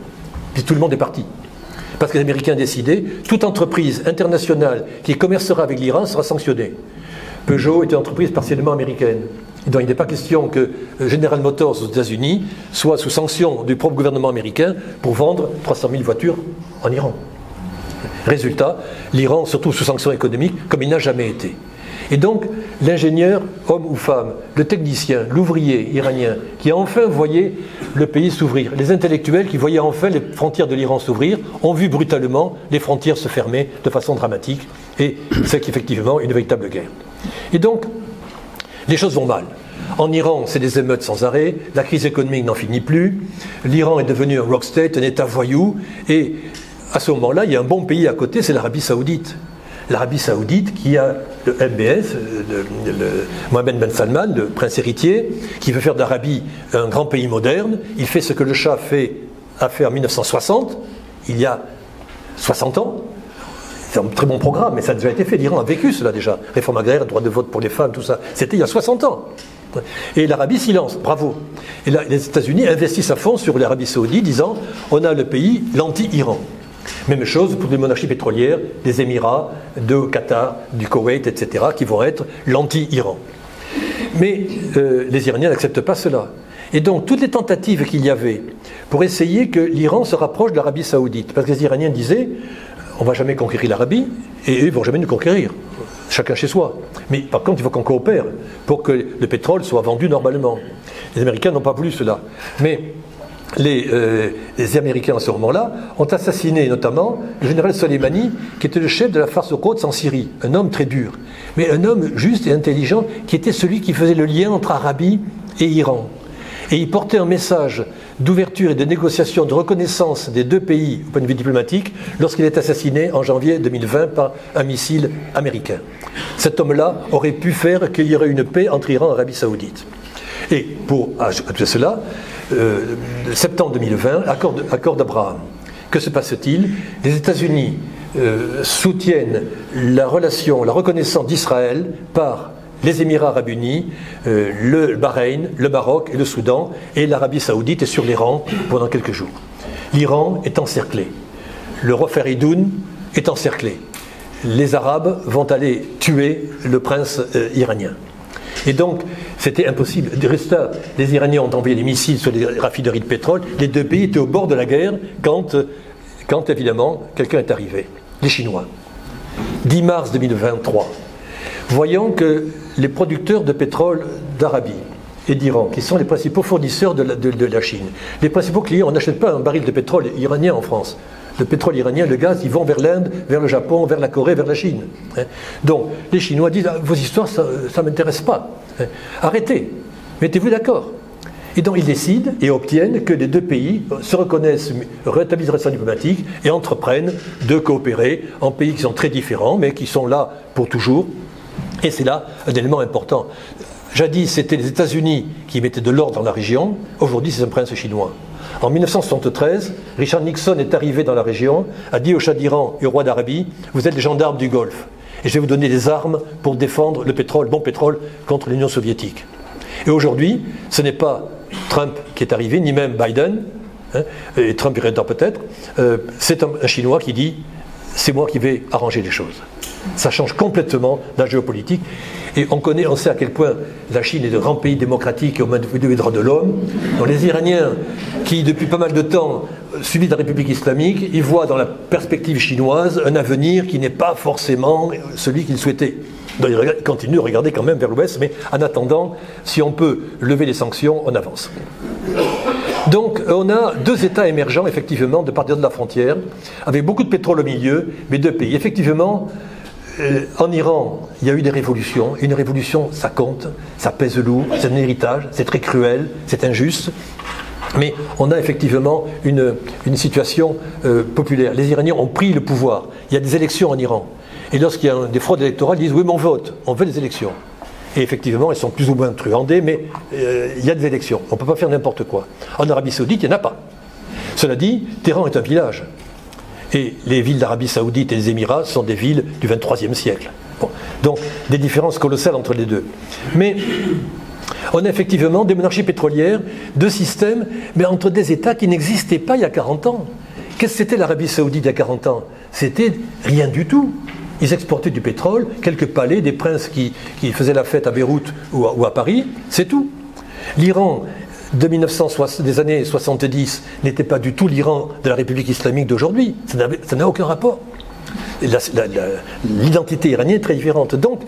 Puis tout le monde est parti. Parce que les Américains ont décidé, toute entreprise internationale qui commercera avec l'Iran sera sanctionnée. Peugeot est une entreprise partiellement américaine. Et donc il n'est pas question que General Motors aux États-Unis soit sous sanction du propre gouvernement américain pour vendre 300 000 voitures en Iran. Résultat, l'Iran se trouve sous sanction économique comme il n'a jamais été. Et donc, l'ingénieur, homme ou femme, le technicien, l'ouvrier iranien, qui a enfin voyé le pays s'ouvrir, les intellectuels qui voyaient enfin les frontières de l'Iran s'ouvrir, ont vu brutalement les frontières se fermer de façon dramatique, et c'est effectivement une véritable guerre. Et donc, les choses vont mal. En Iran, c'est des émeutes sans arrêt, la crise économique n'en finit plus, l'Iran est devenu un rock state, un État voyou, et à ce moment-là, il y a un bon pays à côté, c'est l'Arabie Saoudite. L'Arabie Saoudite qui a le MBS, Mohammed Ben Salman, le prince héritier, qui veut faire d'Arabie un grand pays moderne. Il fait ce que le Shah a fait en 1960, il y a 60 ans. C'est un très bon programme, mais ça a déjà été fait. L'Iran a vécu cela déjà. Réforme agraire, droit de vote pour les femmes, tout ça. C'était il y a 60 ans. Et l'Arabie s'y lance, bravo. Et là, les États-Unis investissent à fond sur l'Arabie Saoudite, disant on a le pays, l'anti-Iran. Même chose pour les monarchies pétrolières, des Émirats, de Qatar, du Koweït, etc., qui vont être l'anti-Iran. Mais les Iraniens n'acceptent pas cela. Et donc, toutes les tentatives qu'il y avait pour essayer que l'Iran se rapproche de l'Arabie Saoudite, parce que les Iraniens disaient on ne va jamais conquérir l'Arabie, et eux, ils ne vont jamais nous conquérir, chacun chez soi. Mais par contre, il faut qu'on coopère pour que le pétrole soit vendu normalement. Les Américains n'ont pas voulu cela. Mais les Américains à ce moment-là ont assassiné notamment le général Soleimani, qui était le chef de la Fars al-Quds en Syrie, un homme très dur, mais un homme juste et intelligent, qui était celui qui faisait le lien entre Arabie et Iran. Et il portait un message d'ouverture et de négociation, de reconnaissance des deux pays au point de vue diplomatique, lorsqu'il est assassiné en janvier 2020 par un missile américain. Cet homme-là aurait pu faire qu'il y aurait une paix entre Iran et Arabie Saoudite. Et pour ajouter cela, septembre 2020, accord d'Abraham. Que se passe-t-il? Les États-Unis soutiennent la reconnaissance d'Israël par les Émirats arabes unis, le Bahreïn, le Maroc et le Soudan, et l'Arabie saoudite est sur les rangs pendant quelques jours. L'Iran est encerclé. Le roi Faridoun est encerclé. Les Arabes vont aller tuer le prince iranien. Et donc, c'était impossible. Les Iraniens ont envoyé des missiles sur les raffineries de pétrole. Les deux pays étaient au bord de la guerre quand évidemment, quelqu'un est arrivé. Les Chinois. 10 mars 2023. Voyons que les producteurs de pétrole d'Arabie et d'Iran, qui sont les principaux fournisseurs de la Chine, les principaux clients, on n'achète pas un baril de pétrole iranien en France. Le pétrole iranien, le gaz, ils vont vers l'Inde, vers le Japon, vers la Corée, vers la Chine. Donc, les Chinois disent vos histoires, ça ne m'intéresse pas. Arrêtez, mettez-vous d'accord. Et donc, ils décident et obtiennent que les deux pays se reconnaissent, rétablissent des relations diplomatiques et entreprennent de coopérer en pays qui sont très différents, mais qui sont là pour toujours. Et c'est là un élément important. Jadis, c'était les États-Unis qui mettaient de l'ordre dans la région. Aujourd'hui, c'est un prince chinois. En 1973, Richard Nixon est arrivé dans la région, a dit au Shah d'Iran et au roi d'Arabie « Vous êtes les gendarmes du Golfe, et je vais vous donner des armes pour défendre le pétrole, bon pétrole, contre l'Union soviétique. » Et aujourd'hui, ce n'est pas Trump qui est arrivé, ni même Biden, et Trump y reviendra peut-être, c'est un Chinois qui dit « C'est moi qui vais arranger les choses ». Ça change complètement la géopolitique. Et on sait à quel point la Chine est un grand pays démocratique au moins des droits de l'homme. Donc les Iraniens, qui depuis pas mal de temps subissent la République islamique, ils voient dans la perspective chinoise un avenir qui n'est pas forcément celui qu'ils souhaitaient. Donc ils continuent de regarder quand même vers l'ouest, mais en attendant, si on peut lever les sanctions, on avance. Donc on a deux États émergents, effectivement, de partir de la frontière, avec beaucoup de pétrole au milieu, mais deux pays. Effectivement, en Iran, il y a eu des révolutions. Une révolution, ça compte, ça pèse lourd, c'est un héritage, c'est très cruel, c'est injuste. Mais on a effectivement une situation populaire. Les Iraniens ont pris le pouvoir. Il y a des élections en Iran. Et lorsqu'il y a des fraudes électorales, ils disent « Oui, mais on veut des élections ». Et effectivement, elles sont plus ou moins truandées, mais il y a des élections. On ne peut pas faire n'importe quoi. En Arabie Saoudite, il n'y en a pas. Cela dit, Téhéran est un village. Et les villes d'Arabie Saoudite et des Émirats sont des villes du XXIIIe siècle. Bon. Donc, des différences colossales entre les deux. Mais on a effectivement des monarchies pétrolières, deux systèmes, mais entre des États qui n'existaient pas il y a 40 ans. Qu'est-ce que c'était l'Arabie Saoudite il y a 40 ans? C'était rien du tout. Ils exportaient du pétrole, quelques palais, des princes qui faisaient la fête à Beyrouth ou à Paris, c'est tout. L'Iran des années 70 n'était pas du tout l'Iran de la République islamique d'aujourd'hui. Ça n'a aucun rapport. L'identité iranienne est très différente. Donc,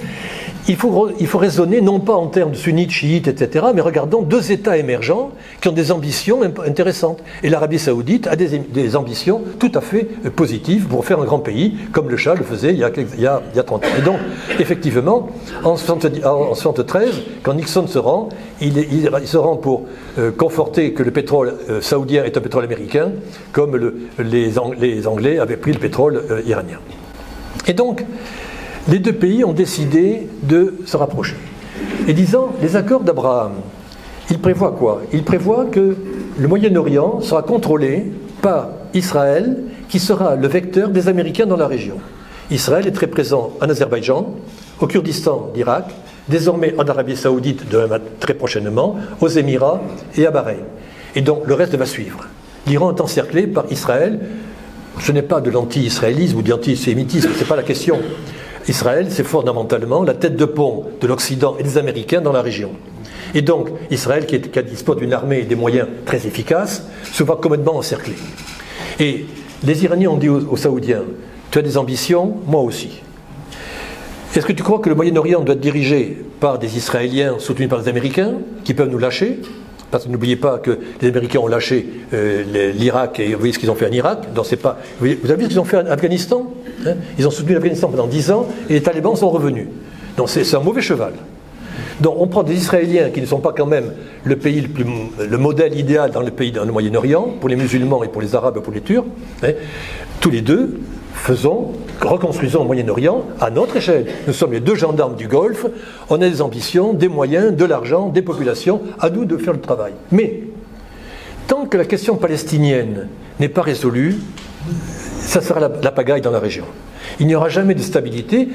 il faut raisonner non pas en termes de sunnites, chiites, etc., mais regardons deux États émergents qui ont des ambitions intéressantes. Et l'Arabie Saoudite a des ambitions tout à fait positives pour faire un grand pays, comme le Shah le faisait il y a 30 ans. Et donc, effectivement, en 1973, quand Nixon se rend, il se rend pour conforter que le pétrole saoudien est un pétrole américain, comme les Anglais avaient pris le pétrole iranien. Et donc, les deux pays ont décidé de se rapprocher. Et disons, les accords d'Abraham, ils prévoient quoi? Ils prévoient que le Moyen-Orient sera contrôlé par Israël, qui sera le vecteur des Américains dans la région. Israël est très présent en Azerbaïdjan, au Kurdistan d'Irak, désormais en Arabie Saoudite très prochainement, aux Émirats et à Bahreïn. Et donc le reste va suivre. L'Iran est encerclé par Israël. Ce n'est pas de l'anti-israélisme ou de l'antisémitisme, ce n'est pas la question. Israël, c'est fondamentalement la tête de pont de l'Occident et des Américains dans la région. Et donc, Israël, qui dispose d'une armée et des moyens très efficaces, se voit complètement encerclé. Et les Iraniens ont dit aux Saoudiens, tu as des ambitions, moi aussi. Est-ce que tu crois que le Moyen-Orient doit être dirigé par des Israéliens soutenus par les Américains, qui peuvent nous lâcher? Parce que n'oubliez pas que les Américains ont lâché l'Irak, et vous voyez ce qu'ils ont fait en Irak. Donc pas, vous avez vu ce qu'ils ont fait en Afghanistan, hein? Ils ont soutenu l'Afghanistan pendant 10 ans, et les talibans sont revenus. Donc c'est un mauvais cheval. Donc on prend des Israéliens qui ne sont pas quand même le modèle idéal dans le Moyen-Orient, pour les musulmans et pour les Arabes et pour les Turcs. Hein? Tous les deux, reconstruisons le Moyen-Orient à notre échelle. Nous sommes les deux gendarmes du Golfe, on a des ambitions, des moyens, de l'argent, des populations, à nous de faire le travail. Mais, tant que la question palestinienne n'est pas résolue, ça sera la pagaille dans la région. Il n'y aura jamais de stabilité,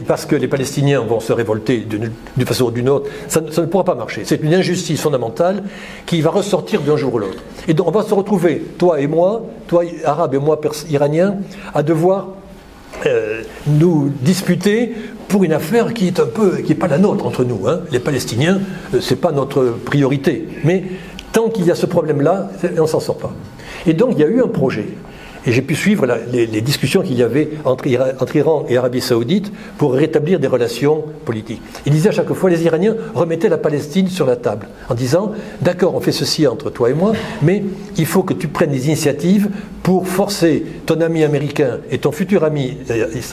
parce que les Palestiniens vont se révolter d'une façon ou d'une autre. Ça ne pourra pas marcher. C'est une injustice fondamentale qui va ressortir d'un jour ou l'autre. Et donc on va se retrouver, toi et moi, toi arabe et moi iranien, à devoir nous disputer pour une affaire qui est pas la nôtre entre nous. Hein. Les Palestiniens, c'est pas notre priorité. Mais tant qu'il y a ce problème-là, on ne s'en sort pas. Et donc il y a eu un projet. Et j'ai pu suivre les discussions qu'il y avait entre Iran et Arabie Saoudite pour rétablir des relations politiques. Ils disaient à chaque fois, les Iraniens remettaient la Palestine sur la table, en disant, d'accord, on fait ceci entre toi et moi, mais il faut que tu prennes des initiatives pour forcer ton ami américain et ton futur ami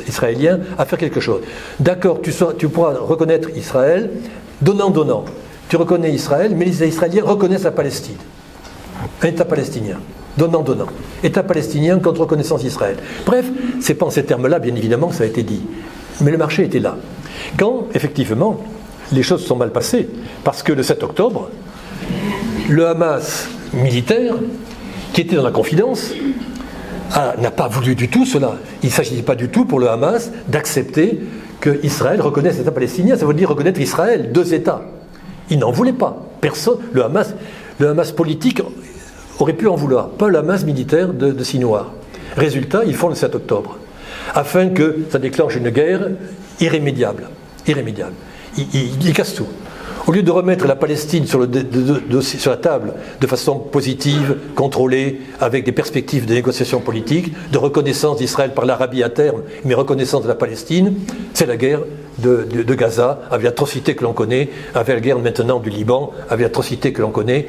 israélien à faire quelque chose. D'accord, tu pourras reconnaître Israël, donnant. Tu reconnais Israël, mais les Israéliens reconnaissent la Palestine. Un État palestinien. Donnant. État palestinien contre reconnaissance d'Israël. Bref, c'est pas en ces termes-là, bien évidemment, que ça a été dit. Mais le marché était là. Quand, effectivement, les choses se sont mal passées, parce que le 7 octobre, le Hamas militaire, qui était dans la confidence, n'a pas voulu du tout cela. Il ne s'agissait pas du tout pour le Hamas d'accepter qu'Israël reconnaisse l'État palestinien. Ça veut dire reconnaître Israël, deux États. Il n'en voulait pas. Personne. Le Hamas politique aurait pu en vouloir, pas le Hamas militaire de Sinoir. Résultat, ils font le 7 octobre, afin que ça déclenche une guerre irrémédiable. Ils cassent tout. Au lieu de remettre la Palestine sur la table de façon positive, contrôlée, avec des perspectives de négociation politique, de reconnaissance d'Israël par l'Arabie à terme, mais reconnaissance de la Palestine, c'est la guerre de Gaza, avec l'atrocité que l'on connaît, avec la guerre maintenant du Liban, avec l'atrocité que l'on connaît.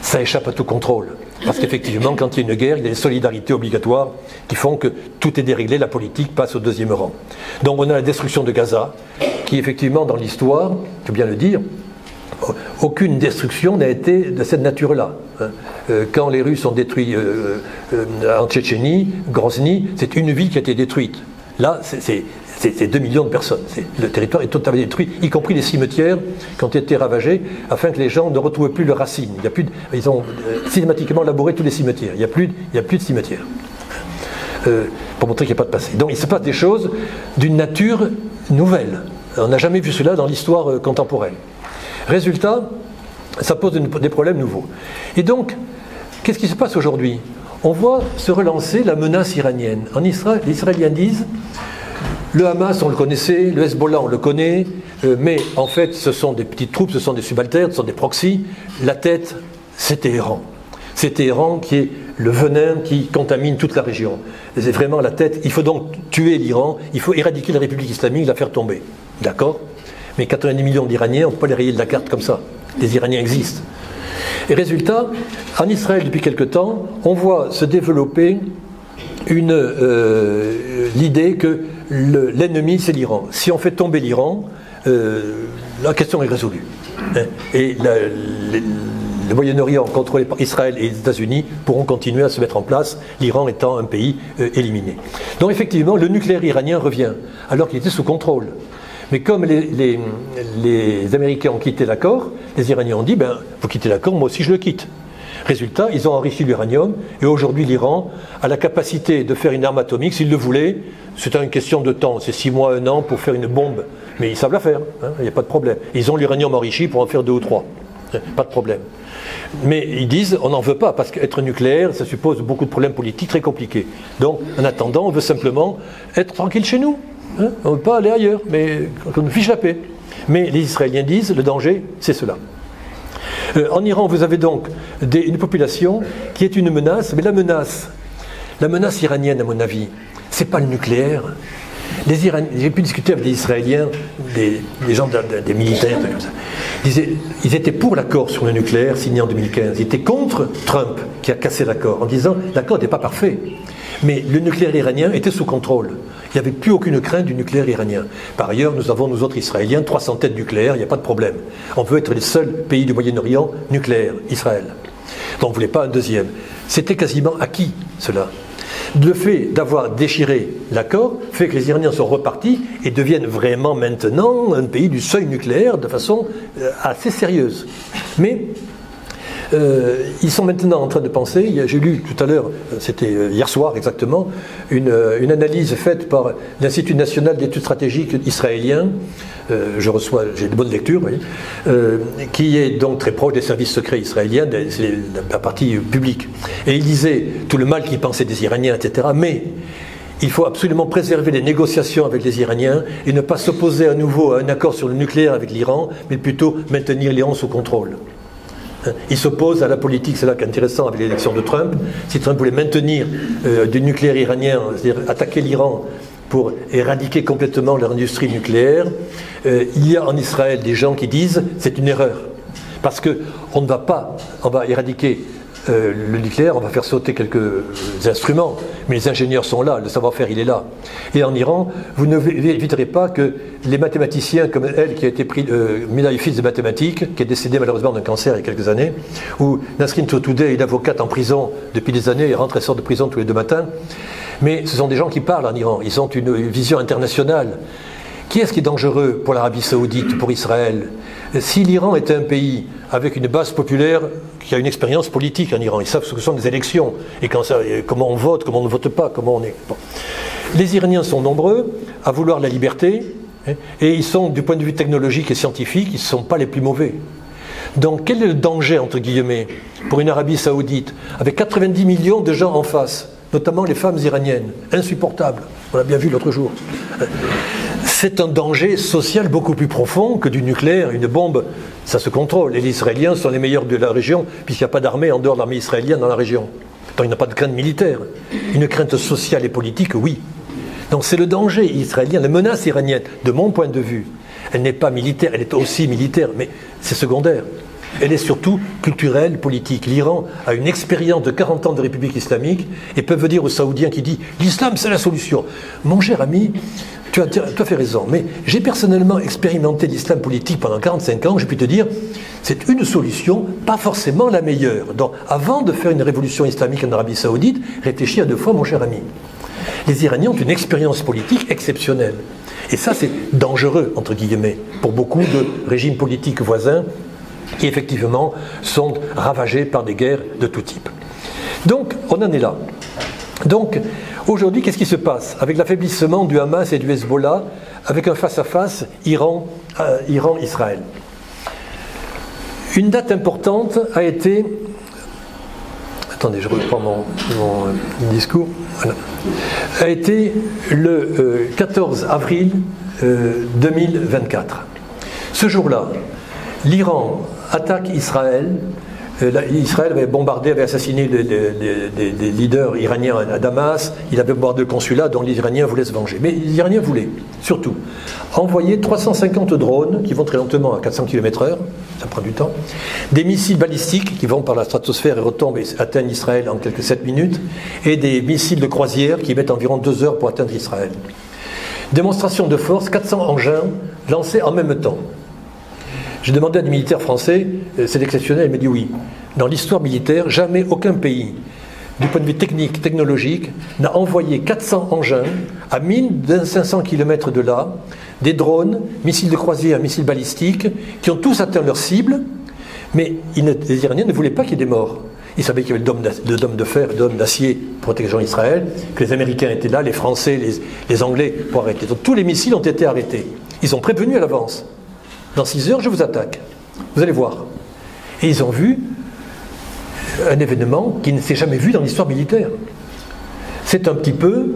Ça échappe à tout contrôle. Parce qu'effectivement, quand il y a une guerre, il y a des solidarités obligatoires qui font que tout est déréglé, la politique passe au deuxième rang. Donc on a la destruction de Gaza, qui effectivement dans l'histoire, il faut bien le dire, aucune destruction n'a été de cette nature-là. Quand les Russes ont détruit en Tchétchénie, Grozny, c'est une ville qui a été détruite. Là, c'est 2 millions de personnes. Le territoire est totalement détruit, y compris les cimetières qui ont été ravagés, afin que les gens ne retrouvent plus leurs racines. Ils ont systématiquement labouré tous les cimetières. Il n'y a plus de cimetières. pour montrer qu'il n'y a pas de passé. Donc il se passe des choses d'une nature nouvelle. On n'a jamais vu cela dans l'histoire contemporaine. Résultat, ça pose des problèmes nouveaux. Et donc, qu'est-ce qui se passe aujourd'hui? On voit se relancer la menace iranienne. En Israël, les Israéliens disent, le Hamas, on le connaissait, le Hezbollah, on le connaît, mais en fait, ce sont des petites troupes, ce sont des subalternes, ce sont des proxys. La tête, c'est Téhéran. C'est Téhéran qui est le venin qui contamine toute la région. C'est vraiment la tête. Il faut donc tuer l'Iran, il faut éradiquer la République islamique, la faire tomber. D'accord? Mais 90 millions d'Iraniens, on ne peut pas les rayer de la carte comme ça. Les Iraniens existent. Et résultat, en Israël, depuis quelque temps, on voit se développer l'idée que l'ennemi, c'est l'Iran. Si on fait tomber l'Iran, la question est résolue. Et le Moyen-Orient, contrôlé par Israël et les États-Unis, pourront continuer à se mettre en place, l'Iran étant un pays éliminé. Donc effectivement, le nucléaire iranien revient, alors qu'il était sous contrôle. Mais comme les Américains ont quitté l'accord, les Iraniens ont dit, ben, vous quittez l'accord, moi aussi je le quitte. Résultat, ils ont enrichi l'uranium, et aujourd'hui l'Iran a la capacité de faire une arme atomique, s'il le voulait. C'est une question de temps, c'est 6 mois, 1 an pour faire une bombe. Mais ils savent la faire, il n'y a pas de problème. Ils ont l'uranium enrichi pour en faire 2 ou 3. Pas de problème. Mais ils disent, on n'en veut pas, parce qu'être nucléaire, ça suppose beaucoup de problèmes politiques très compliqués. Donc, en attendant, on veut simplement être tranquille chez nous. On ne veut pas aller ailleurs, mais qu'on nous fiche la paix. Mais les Israéliens disent, le danger, c'est cela. En Iran, vous avez donc une population qui est une menace, mais la menace iranienne, à mon avis, c'est pas le nucléaire. J'ai pu discuter avec des Israéliens, des gens, des militaires, comme ça. Ils étaient pour l'accord sur le nucléaire signé en 2015. Ils étaient contre Trump, qui a cassé l'accord, en disant l'accord n'est pas parfait. Mais le nucléaire iranien était sous contrôle. Il n'y avait plus aucune crainte du nucléaire iranien. Par ailleurs, nous avons, nous autres Israéliens, 300 têtes nucléaires, il n'y a pas de problème. On veut être les seuls pays du Moyen-Orient nucléaires, Israël. Donc on ne voulait pas un deuxième. C'était quasiment acquis, cela. Le fait d'avoir déchiré l'accord fait que les Iraniens sont repartis et deviennent vraiment maintenant un pays du seuil nucléaire de façon assez sérieuse. Mais ils sont maintenant en train de penser, j'ai lu tout à l'heure, c'était hier soir exactement, une analyse faite par l'Institut national d'études stratégiques israélien, j'ai de bonnes lectures, oui, qui est donc très proche des services secrets israéliens, c'est la partie publique. Et il disait tout le mal qu'ils pensaient des Iraniens, etc. Mais il faut absolument préserver les négociations avec les Iraniens et ne pas s'opposer à nouveau à un accord sur le nucléaire avec l'Iran, mais plutôt maintenir l'Iran sous contrôle. Il s'oppose à la politique, c'est là qui est intéressant avec l'élection de Trump. Si Trump voulait maintenir du nucléaire iranien, c'est-à-dire attaquer l'Iran pour éradiquer complètement leur industrie nucléaire, il y a en Israël des gens qui disent c'est une erreur. Parce qu'on ne va pas, on va éradiquer le nucléaire, on va faire sauter quelques instruments, mais les ingénieurs sont là, le savoir-faire il est là. Et en Iran, vous n'éviterez pas que les mathématiciens comme elle, qui a été pris médaille Fields de mathématiques, qui est décédée malheureusement d'un cancer il y a quelques années, ou Nasrin Sotoudeh, une avocate en prison depuis des années, elle rentre et sort de prison tous les 2 matins, mais ce sont des gens qui parlent en Iran, ils ont une vision internationale. Qui est-ce qui est dangereux pour l'Arabie Saoudite, pour Israël? Si l'Iran est un pays avec une base populaire qui a une expérience politique en Iran, ils savent ce que sont des élections, et comment on vote, comment on ne vote pas, comment on est. Bon. Les Iraniens sont nombreux à vouloir la liberté, et ils sont, du point de vue technologique et scientifique, ils ne sont pas les plus mauvais. Donc quel est le danger, entre guillemets, pour une Arabie Saoudite, avec 90 millions de gens en face, notamment les femmes iraniennes, insupportables, on l'a bien vu l'autre jour. C'est un danger social beaucoup plus profond que du nucléaire. Une bombe, ça se contrôle. Et les Israéliens sont les meilleurs de la région, puisqu'il n'y a pas d'armée en dehors de l'armée israélienne dans la région. Donc il n'y a pas de crainte militaire. Une crainte sociale et politique, oui. Donc c'est le danger israélien, la menace iranienne, de mon point de vue. Elle n'est pas militaire, elle est aussi militaire, mais c'est secondaire. Elle est surtout culturelle, politique. L'Iran a une expérience de 40 ans de République islamique et peut dire aux Saoudiens qui dit « l'islam c'est la solution ». Mon cher ami, tu as fait raison, mais j'ai personnellement expérimenté l'islam politique pendant 45 ans, je puis te dire, c'est une solution, pas forcément la meilleure. Donc avant de faire une révolution islamique en Arabie Saoudite, réfléchis à 2 fois, mon cher ami. Les Iraniens ont une expérience politique exceptionnelle. Et ça, c'est dangereux, entre guillemets, pour beaucoup de régimes politiques voisins qui, effectivement, sont ravagés par des guerres de tout type. Donc, on en est là. Donc, Aujourd'hui, qu'est-ce qui se passe avec l'affaiblissement du Hamas et du Hezbollah, avec un face-à-face Iran-Israël? Une date importante a été... Attendez, je reprends mon discours. Voilà. A été le 14 avril 2024. Ce jour-là, l'Iran attaque Israël. Israël avait bombardé, avait assassiné des leaders iraniens à Damas, il avait bombardé le consulat, dont les Iraniens voulaient se venger. Mais les Iraniens voulaient, surtout, envoyer 350 drones qui vont très lentement à 400 km/h, ça prend du temps, des missiles balistiques qui vont par la stratosphère et retombent et atteignent Israël en quelques 7 minutes, et des missiles de croisière qui mettent environ 2 heures pour atteindre Israël. Démonstration de force, 400 engins lancés en même temps. J'ai demandé à des militaires français, c'est exceptionnel, il m'a dit oui. Dans l'histoire militaire, jamais aucun pays, du point de vue technique, technologique, n'a envoyé 400 engins à 1500 km de là, des drones, missiles de croisière, missiles balistiques, qui ont tous atteint leur cible, mais les Iraniens ne voulaient pas qu'il y ait des morts. Ils savaient qu'il y avait le dôme de fer, le dôme d'acier protégeant Israël, que les Américains étaient là, les Français, les Anglais pour arrêter. Donc tous les missiles ont été arrêtés. Ils ont prévenu à l'avance. Dans 6 heures, je vous attaque. Vous allez voir. Et ils ont vu un événement qui ne s'est jamais vu dans l'histoire militaire. C'est un petit peu,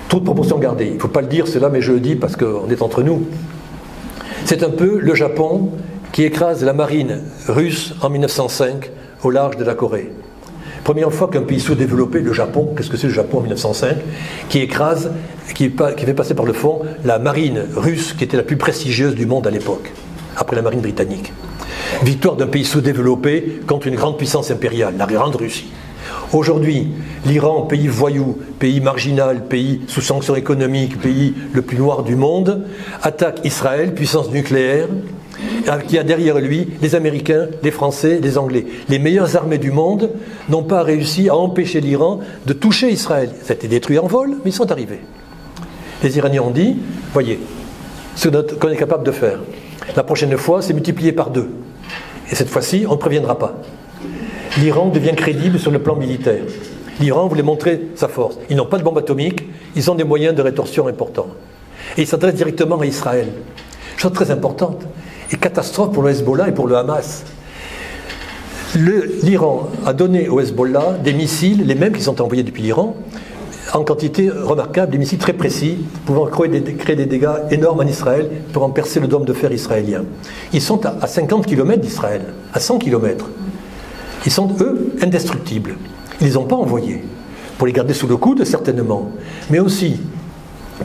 toute proportion gardée. Il ne faut pas le dire cela, mais je le dis parce qu'on est entre nous. C'est un peu le Japon qui écrase la marine russe en 1905 au large de la Corée. Première fois qu'un pays sous-développé, le Japon, qu'est-ce que c'est le Japon en 1905, qui écrase, qui fait passer par le fond la marine russe qui était la plus prestigieuse du monde à l'époque, après la marine britannique. Victoire d'un pays sous-développé contre une grande puissance impériale, la grande Russie. Aujourd'hui, l'Iran, pays voyou, pays marginal, pays sous sanctions économiques, pays le plus noir du monde, attaque Israël, puissance nucléaire, qui a derrière lui les Américains, les Français, les Anglais. Les meilleures armées du monde n'ont pas réussi à empêcher l'Iran de toucher Israël. Ça a été détruit en vol, mais ils sont arrivés. Les Iraniens ont dit, voyez, ce qu'on est capable de faire. La prochaine fois, c'est multiplié par 2. Et cette fois-ci, on ne préviendra pas. L'Iran devient crédible sur le plan militaire. L'Iran voulait montrer sa force. Ils n'ont pas de bombe atomique, ils ont des moyens de rétorsion importants. Et ils s'adressent directement à Israël. Chose très importante. Et catastrophe pour le Hezbollah et pour le Hamas. L'Iran a donné au Hezbollah des missiles, les mêmes qui sont envoyés depuis l'Iran, en quantité remarquable, des missiles très précis, pouvant créer des dégâts énormes en Israël, pour en percer le dôme de fer israélien. Ils sont à 50 km d'Israël, à 100 km. Ils sont, eux, indestructibles. Ils ne les ont pas envoyés, pour les garder sous le coude, certainement, mais aussi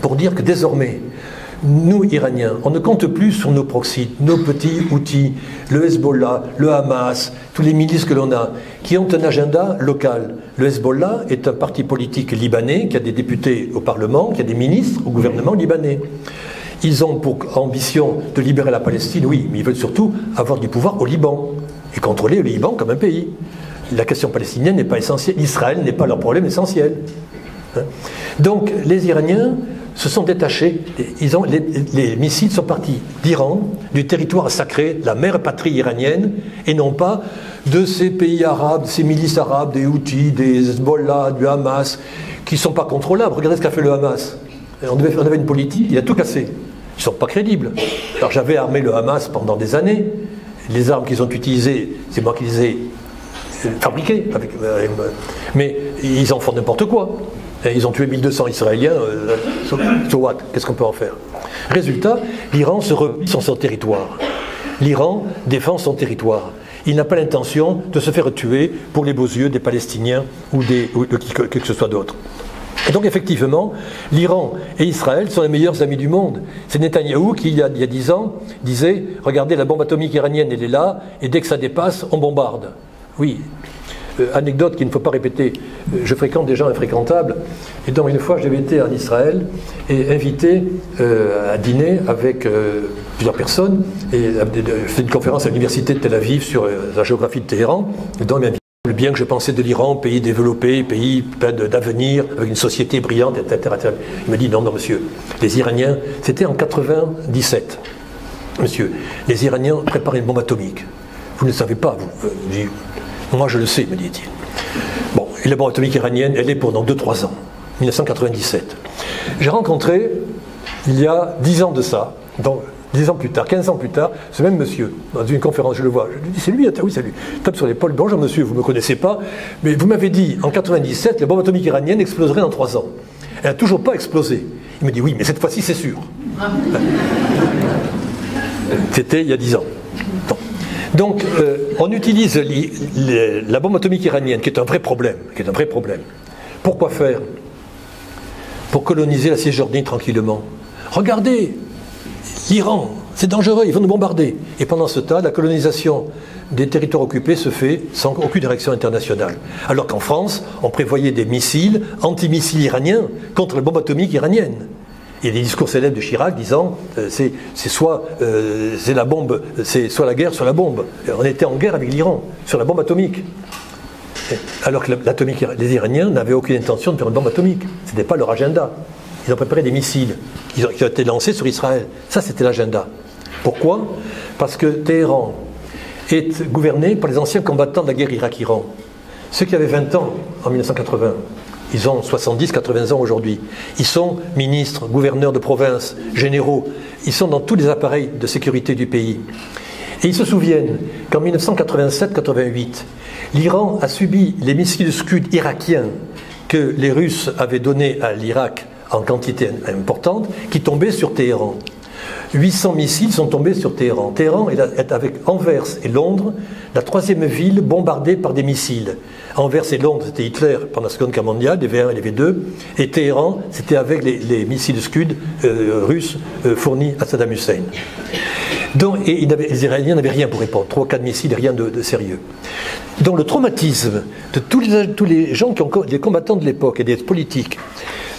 pour dire que désormais, nous, Iraniens, on ne compte plus sur nos proxys, nos petits outils, le Hezbollah, le Hamas, tous les milices que l'on a, qui ont un agenda local. Le Hezbollah est un parti politique libanais qui a des députés au Parlement, qui a des ministres au gouvernement libanais. Ils ont pour ambition de libérer la Palestine, oui, mais ils veulent surtout avoir du pouvoir au Liban et contrôler le Liban comme un pays. La question palestinienne n'est pas essentielle, Israël n'est pas leur problème essentiel. Donc les Iraniens se sont détachés, les missiles sont partis d'Iran, du territoire sacré, la mère patrie iranienne, et non pas de ces pays arabes, ces milices arabes, des Houthis, des Hezbollah, du Hamas, qui ne sont pas contrôlables. Regardez ce qu'a fait le Hamas. On avait une politique, il a tout cassé. Ils ne sont pas crédibles. Alors j'avais armé le Hamas pendant des années. Les armes qu'ils ont utilisées, c'est moi qui les ai fabriquées. Mais ils en font n'importe quoi. Ils ont tué 1200 Israéliens, so what? Qu'est-ce qu'on peut en faire? Résultat, l'Iran se replie sur son territoire. L'Iran défend son territoire. Il n'a pas l'intention de se faire tuer pour les beaux yeux des Palestiniens ou de qui que ce soit d'autre. Et donc effectivement, l'Iran et Israël sont les meilleurs amis du monde. C'est Netanyahou qui, il y a 10 ans, disait « Regardez, la bombe atomique iranienne, elle est là, et dès que ça dépasse, on bombarde. » Oui. Anecdote qu'il ne faut pas répéter, je fréquente des gens infréquentables, et donc une fois j'avais été en Israël et invité à dîner avec plusieurs personnes, et fait une conférence à l'université de Tel Aviv sur la géographie de Téhéran, et donc il m'a invité le bien que je pensais de l'Iran, pays développé, pays plein d'avenir, avec une société brillante, etc. Il m'a dit non, monsieur, les Iraniens, c'était en 97, monsieur, les Iraniens préparaient une bombe atomique. Vous ne le savez pas, vous. Moi, je le sais, me dit-il. Bon, et la bombe atomique iranienne, elle est pour dans 2-3 ans. 1997. J'ai rencontré, il y a 10 ans de ça, donc 10 ans plus tard, 15 ans plus tard, ce même monsieur, dans une conférence, je le vois, je lui dis, c'est lui, oui, c'est lui. Il tape sur l'épaule, bonjour monsieur, vous ne me connaissez pas, mais vous m'avez dit, en 97, la bombe atomique iranienne exploserait dans 3 ans. Elle n'a toujours pas explosé. Il me dit, oui, mais cette fois-ci, c'est sûr. C'était il y a 10 ans. Bon. Donc, on utilise la bombe atomique iranienne, qui est un vrai problème. Pourquoi faire? Pour coloniser la Cisjordanie tranquillement. Regardez, l'Iran, c'est dangereux, ils vont nous bombarder. Et pendant ce temps, la colonisation des territoires occupés se fait sans aucune réaction internationale. Alors qu'en France, on prévoyait des missiles, antimissiles iraniens, contre la bombe atomique iranienne. Il y a des discours célèbres de Chirac disant c'est soit la bombe, c'est soit la guerre, soit la bombe. On était en guerre avec l'Iran sur la bombe atomique. Alors que les Iraniens n'avaient aucune intention de faire une bombe atomique. Ce n'était pas leur agenda. Ils ont préparé des missiles qui ont été lancés sur Israël. Ça, c'était l'agenda. Pourquoi? Parce que Téhéran est gouverné par les anciens combattants de la guerre Irak-Iran. Ceux qui avaient 20 ans en 1980. Ils ont 70, 80 ans aujourd'hui. Ils sont ministres, gouverneurs de province, généraux. Ils sont dans tous les appareils de sécurité du pays. Et ils se souviennent qu'en 1987-88, l'Iran a subi les missiles Scud irakiens que les Russes avaient donnés à l'Irak en quantité importante, qui tombaient sur Téhéran. 800 missiles sont tombés sur Téhéran. Téhéran est avec Anvers et Londres la 3e ville bombardée par des missiles. Anvers et Londres, c'était Hitler pendant la Seconde Guerre mondiale, les V1 et les V2, et Téhéran, c'était avec les missiles Scud russes fournis à Saddam Hussein. Donc, et les Iraniens n'avaient rien pour répondre, 3 ou 4 missiles, rien de sérieux. Donc le traumatisme de tous les gens les combattants de l'époque et des politiques,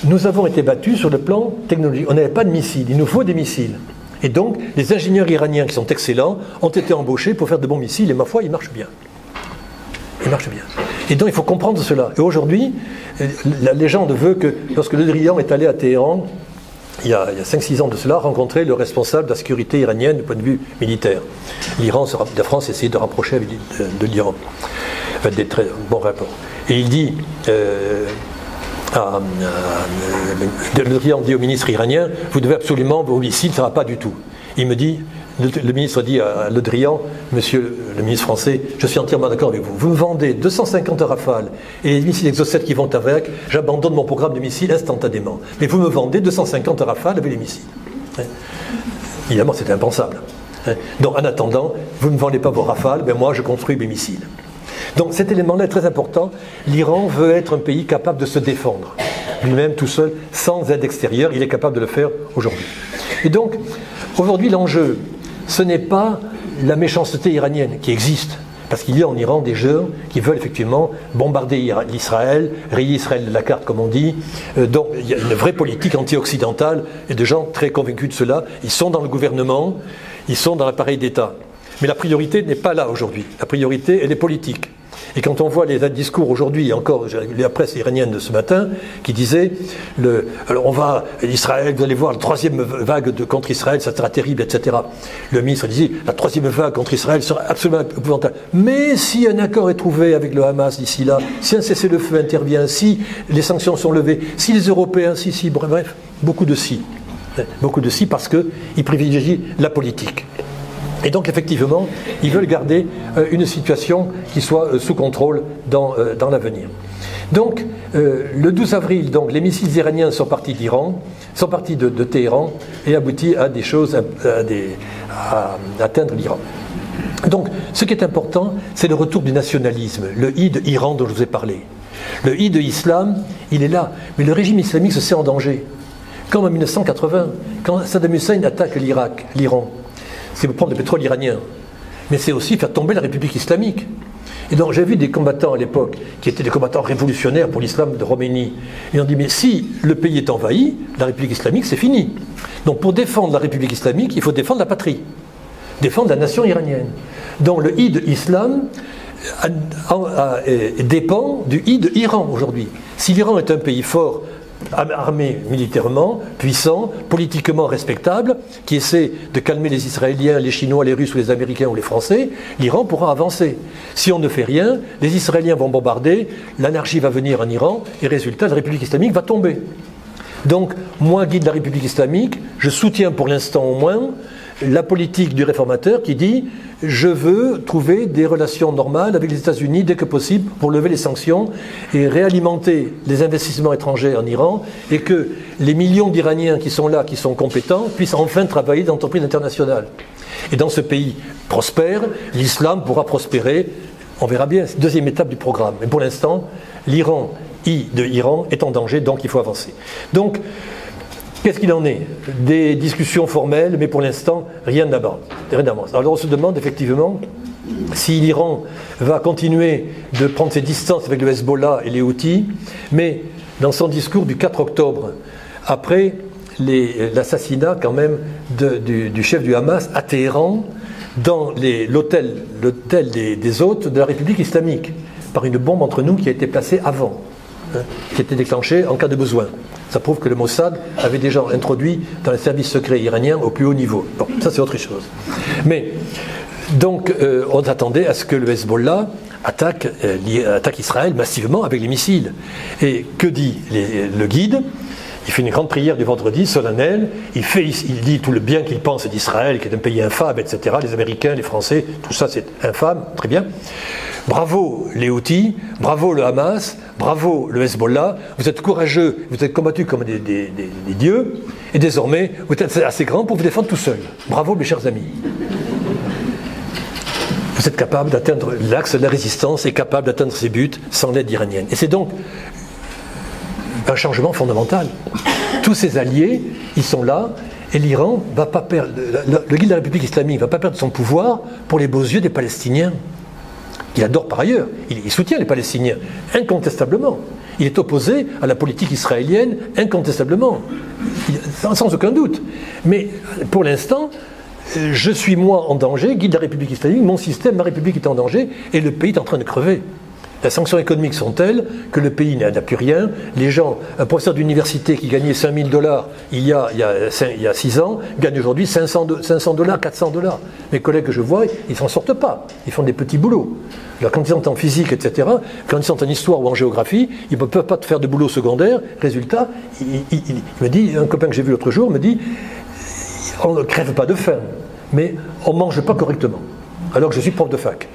nous avons été battus sur le plan technologique. On n'avait pas de missiles, il nous faut des missiles. Et donc, les ingénieurs iraniens qui sont excellents ont été embauchés pour faire de bons missiles, et ma foi, ils marchent bien. Ils marchent bien. Et donc, il faut comprendre cela. Et aujourd'hui, la légende veut que lorsque Le Drian est allé à Téhéran, il y a 5-6 ans de cela, rencontrer le responsable de la sécurité iranienne du point de vue militaire. La France essayait de rapprocher de l'Iran. Enfin, des très bons rapports. Et il dit... Le Drian dit au ministre iranien, vous devez absolument, vos missiles, ça ne va pas du tout. Il me dit, le ministre dit à Le Drian, monsieur le ministre français, je suis entièrement d'accord avec vous. Vous me vendez 250 Rafales et les missiles Exocet qui vont avec, j'abandonne mon programme de missiles instantanément. Mais vous me vendez 250 Rafales avec les missiles. Évidemment, c'était impensable. Donc, en attendant, vous ne me vendez pas vos Rafales, ben moi, je construis mes missiles. Donc cet élément-là est très important. L'Iran veut être un pays capable de se défendre. Lui-même, tout seul, sans aide extérieure, il est capable de le faire aujourd'hui. Et donc, aujourd'hui, l'enjeu, ce n'est pas la méchanceté iranienne qui existe. Parce qu'il y a en Iran des gens qui veulent effectivement bombarder l'Israël, rayer Israël de la carte, comme on dit. Donc il y a une vraie politique anti-occidentale et de gens très convaincus de cela. Ils sont dans le gouvernement, ils sont dans l'appareil d'État. Mais la priorité n'est pas là aujourd'hui. La priorité, elle est politique. Et quand on voit les discours aujourd'hui, encore la presse iranienne de ce matin, qui disait alors on va, Israël, vous allez voir, la 3e vague contre Israël, ça sera terrible, etc. Le ministre disait, la 3e vague contre Israël sera absolument épouvantable. Mais si un accord est trouvé avec le Hamas d'ici là, si un cessez-le-feu intervient, si les sanctions sont levées, si les Européens, bref, beaucoup de si. Beaucoup de si parce qu'ils privilégient la politique. Et donc, effectivement, ils veulent garder une situation qui soit sous contrôle dans l'avenir. Donc, le 12 avril, donc, les missiles iraniens sont partis d'Iran, sont partis de Téhéran et aboutis à des choses, à atteindre l'Iran. Donc, ce qui est important, c'est le retour du nationalisme, le I de Iran dont je vous ai parlé. Le I de l'islam, il est là, mais le régime islamique se sent en danger. Comme en 1980, quand Saddam Hussein attaque l'Iran. C'est pour prendre le pétrole iranien, mais c'est aussi faire tomber la République islamique. Et donc j'ai vu des combattants à l'époque, qui étaient des combattants révolutionnaires pour l'islam de Khomeini, et on dit mais si le pays est envahi, la République islamique c'est fini. Donc pour défendre la République islamique, il faut défendre la patrie, défendre la nation iranienne. Donc le I de l'islam dépend du I de l'Iran aujourd'hui. Si l'Iran est un pays fort armé militairement, puissant, politiquement respectable, qui essaie de calmer les Israéliens, les Chinois, les Russes ou les Américains ou les Français, l'Iran pourra avancer. Si on ne fait rien, les Israéliens vont bombarder, l'anarchie va venir en Iran, et résultat, la République islamique va tomber. Donc, moi, guide de la République islamique, je soutiens pour l'instant au moins la politique du réformateur qui dit « je veux trouver des relations normales avec les États-Unis dès que possible pour lever les sanctions et réalimenter les investissements étrangers en Iran et que les millions d'Iraniens qui sont là, qui sont compétents, puissent enfin travailler dans l'entreprise internationale. Et dans ce pays prospère, l'islam pourra prospérer. On verra bien, c'est la deuxième étape du programme. Mais pour l'instant, l'Iran est en danger, donc il faut avancer. Donc, qu'est-ce qu'il en est? Des discussions formelles, mais pour l'instant, rien n'avance. Alors on se demande effectivement si l'Iran va continuer de prendre ses distances avec le Hezbollah et les Houthis, mais dans son discours du 4 octobre, après l'assassinat quand même du chef du Hamas à Téhéran, dans l'hôtel des hôtes de la République islamique, par une bombe entre nous qui a été placée avant, qui était déclenchée en cas de besoin. Ça prouve que le Mossad avait déjà introduit dans les services secrets iraniens au plus haut niveau. Bon, ça c'est autre chose. Mais, donc, on s'attendait à ce que le Hezbollah attaque Israël massivement avec les missiles. Et que dit le guide? Il fait une grande prière du vendredi, solennelle, il dit tout le bien qu'il pense d'Israël, qui est un pays infâme, etc. Les Américains, les Français, tout ça c'est infâme, très bien. Bravo les Houthis, bravo le Hamas, bravo le Hezbollah, vous êtes courageux, vous êtes combattus comme des dieux, et désormais vous êtes assez grands pour vous défendre tout seul. Bravo mes chers amis. Vous êtes capables d'atteindre l'axe de la résistance et capable d'atteindre ses buts sans l'aide iranienne. Et c'est donc un changement fondamental. Tous ces alliés, ils sont là, et l'Iran ne va pas perdre, le guide de la République islamique ne va pas perdre son pouvoir pour les beaux yeux des Palestiniens. Il adore par ailleurs, il soutient les Palestiniens, incontestablement. Il est opposé à la politique israélienne, incontestablement, sans aucun doute. Mais pour l'instant, je suis moi en danger, guide de la République islamique, mon système, ma République est en danger, et le pays est en train de crever. Les sanctions économiques sont telles que le pays n'a plus rien. Les gens, un professeur d'université qui gagnait $5 000 il y a 6 ans, gagne aujourd'hui $500, $400. Mes collègues que je vois, ils ne s'en sortent pas. Ils font des petits boulots. Alors, quand ils sont en physique, etc., quand ils sont en histoire ou en géographie, ils ne peuvent pas faire de boulot secondaire. Résultat, il me dit, un copain que j'ai vu l'autre jour me dit, on ne crève pas de faim, mais on ne mange pas correctement. Alors que je suis prof de fac.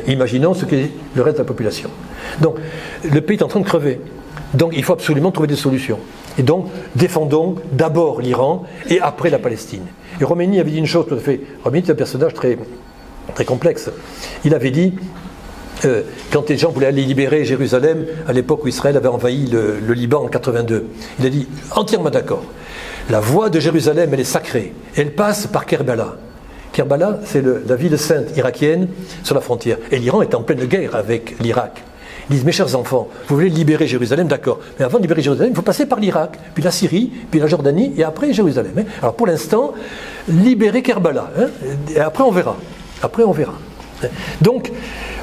Imaginons ce qu'est le reste de la population. Donc, le pays est en train de crever. Donc, il faut absolument trouver des solutions. Et donc, défendons d'abord l'Iran et après la Palestine. Et Khomeini avait dit une chose tout à fait. Khomeini est un personnage très, très complexe. Il avait dit, quand les gens voulaient aller libérer Jérusalem, à l'époque où Israël avait envahi le Liban en 82, il a dit, entièrement d'accord, la voie de Jérusalem, elle est sacrée. Elle passe par Kerbala. Kerbala, c'est la ville sainte irakienne sur la frontière. Et l'Iran est en pleine guerre avec l'Irak. Ils disent, mes chers enfants, vous voulez libérer Jérusalem, d'accord. Mais avant de libérer Jérusalem, il faut passer par l'Irak, puis la Syrie, puis la Jordanie, et après Jérusalem. Hein. Alors pour l'instant, libérer Kerbala. Hein, et après on verra. Après on verra. Donc,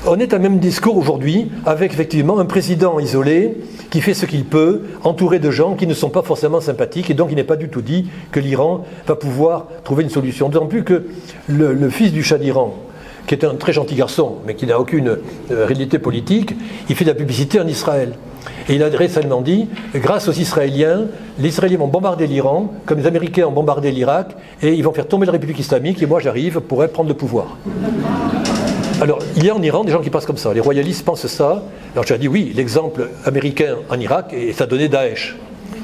on est à même discours aujourd'hui, avec effectivement un président isolé, qui fait ce qu'il peut, entouré de gens qui ne sont pas forcément sympathiques, et donc il n'est pas du tout dit que l'Iran va pouvoir trouver une solution. D'autant plus que le fils du Shah d'Iran, qui est un très gentil garçon, mais qui n'a aucune réalité politique, il fait de la publicité en Israël. Et il a récemment dit, grâce aux Israéliens, les Israéliens vont bombarder l'Iran, comme les Américains ont bombardé l'Irak, et ils vont faire tomber la République islamique, et moi j'arrive pour prendre le pouvoir. Alors, il y a en Iran des gens qui pensent comme ça. Les royalistes pensent ça. Alors, j'ai dit oui, l'exemple américain en Irak, et ça donnait Daesh.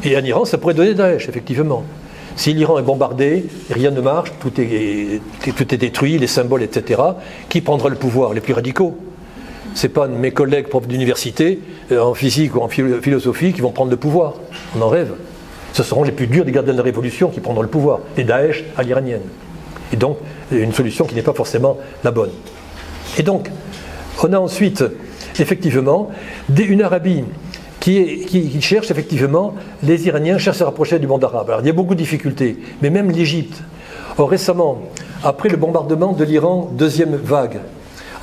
Et en Iran, ça pourrait donner Daesh, effectivement. Si l'Iran est bombardé, rien ne marche, tout est détruit, les symboles, etc., qui prendra le pouvoir? Les plus radicaux. Ce n'est pas mes collègues profs d'université, en physique ou en philosophie, qui vont prendre le pouvoir. On en rêve. Ce seront les plus durs des gardiens de la révolution qui prendront le pouvoir. Les Daesh à l'iranienne. Et donc, une solution qui n'est pas forcément la bonne. Et donc, on a ensuite, effectivement, une Arabie qui cherche, effectivement, les Iraniens cherchent à se rapprocher du monde arabe. Alors, il y a beaucoup de difficultés, mais même l'Égypte. Or, récemment, après le bombardement de l'Iran, deuxième vague,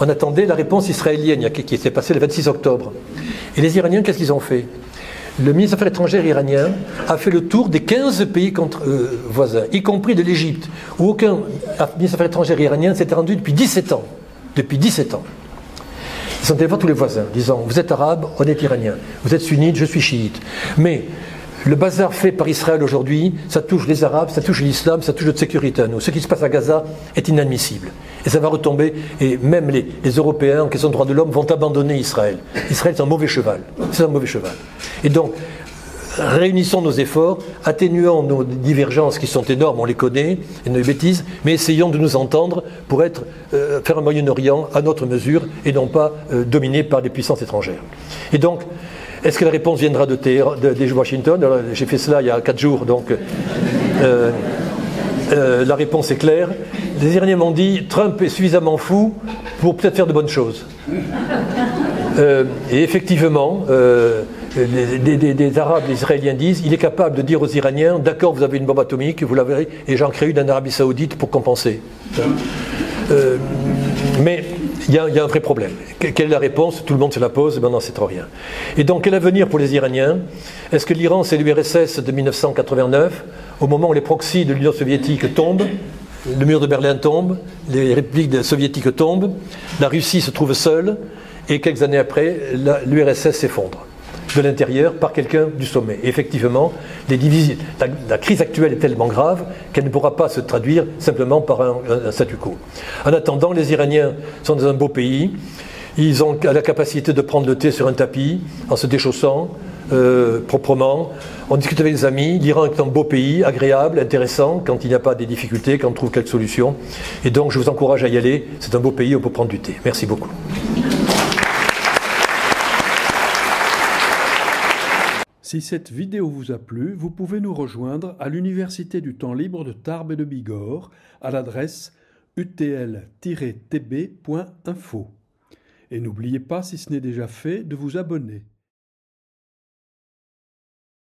on attendait la réponse israélienne qui s'est passée le 26 octobre. Et les Iraniens, qu'est-ce qu'ils ont fait? le ministre des Affaires étrangères iranien a fait le tour des 15 pays voisins, y compris de l'Égypte, où aucun ministre des Affaires étrangères iranien s'était rendu depuis 17 ans. Depuis 17 ans. Ils sont allés voir tous les voisins, disant, vous êtes arabe, on est iranien. Vous êtes sunnite, je suis chiite. Mais le bazar fait par Israël aujourd'hui, ça touche les Arabes, ça touche l'islam, ça touche notre sécurité à nous. Ce qui se passe à Gaza est inadmissible. Et ça va retomber, et même les Européens en question de droits de l'homme vont abandonner Israël. Israël est un mauvais cheval. C'est un mauvais cheval. Et donc, réunissons nos efforts, atténuons nos divergences qui sont énormes, on les connaît, et nos bêtises, mais essayons de nous entendre pour faire un Moyen-Orient à notre mesure et non pas dominé par des puissances étrangères. Et donc, est-ce que la réponse viendra de Washington? J'ai fait cela il y a 4 jours, donc la réponse est claire. Les Iraniens m'ont dit Trump est suffisamment fou pour peut-être faire de bonnes choses. Et effectivement, des Arabes, des Israéliens disent il est capable de dire aux Iraniens d'accord, vous avez une bombe atomique, vous l'avez, et j'en crée une en Arabie Saoudite pour compenser. Mais il y a un vrai problème. Quelle est la réponse? Tout le monde se la pose, maintenant c'est trop rien. Et donc quel avenir pour les Iraniens? Est-ce que l'Iran c'est l'URSS de 1989, au moment où les proxys de l'Union soviétique tombent, le mur de Berlin tombe, les républiques soviétiques tombent, la Russie se trouve seule, et quelques années après, l'URSS s'effondre de l'intérieur par quelqu'un du sommet. Et effectivement, la crise actuelle est tellement grave qu'elle ne pourra pas se traduire simplement par un statu quo. En attendant, les Iraniens sont dans un beau pays, ils ont la capacité de prendre le thé sur un tapis en se déchaussant proprement. On discute avec des amis, l'Iran est un beau pays, agréable, intéressant, quand il n'y a pas des difficultés, quand on trouve quelques solutions. Et donc je vous encourage à y aller, c'est un beau pays, on peut prendre du thé. Merci beaucoup.
Si cette vidéo vous a plu, vous pouvez nous rejoindre à l'Université du temps libre de Tarbes et de Bigorre à l'adresse utl-tb.info. Et n'oubliez pas, si ce n'est déjà fait, de vous abonner.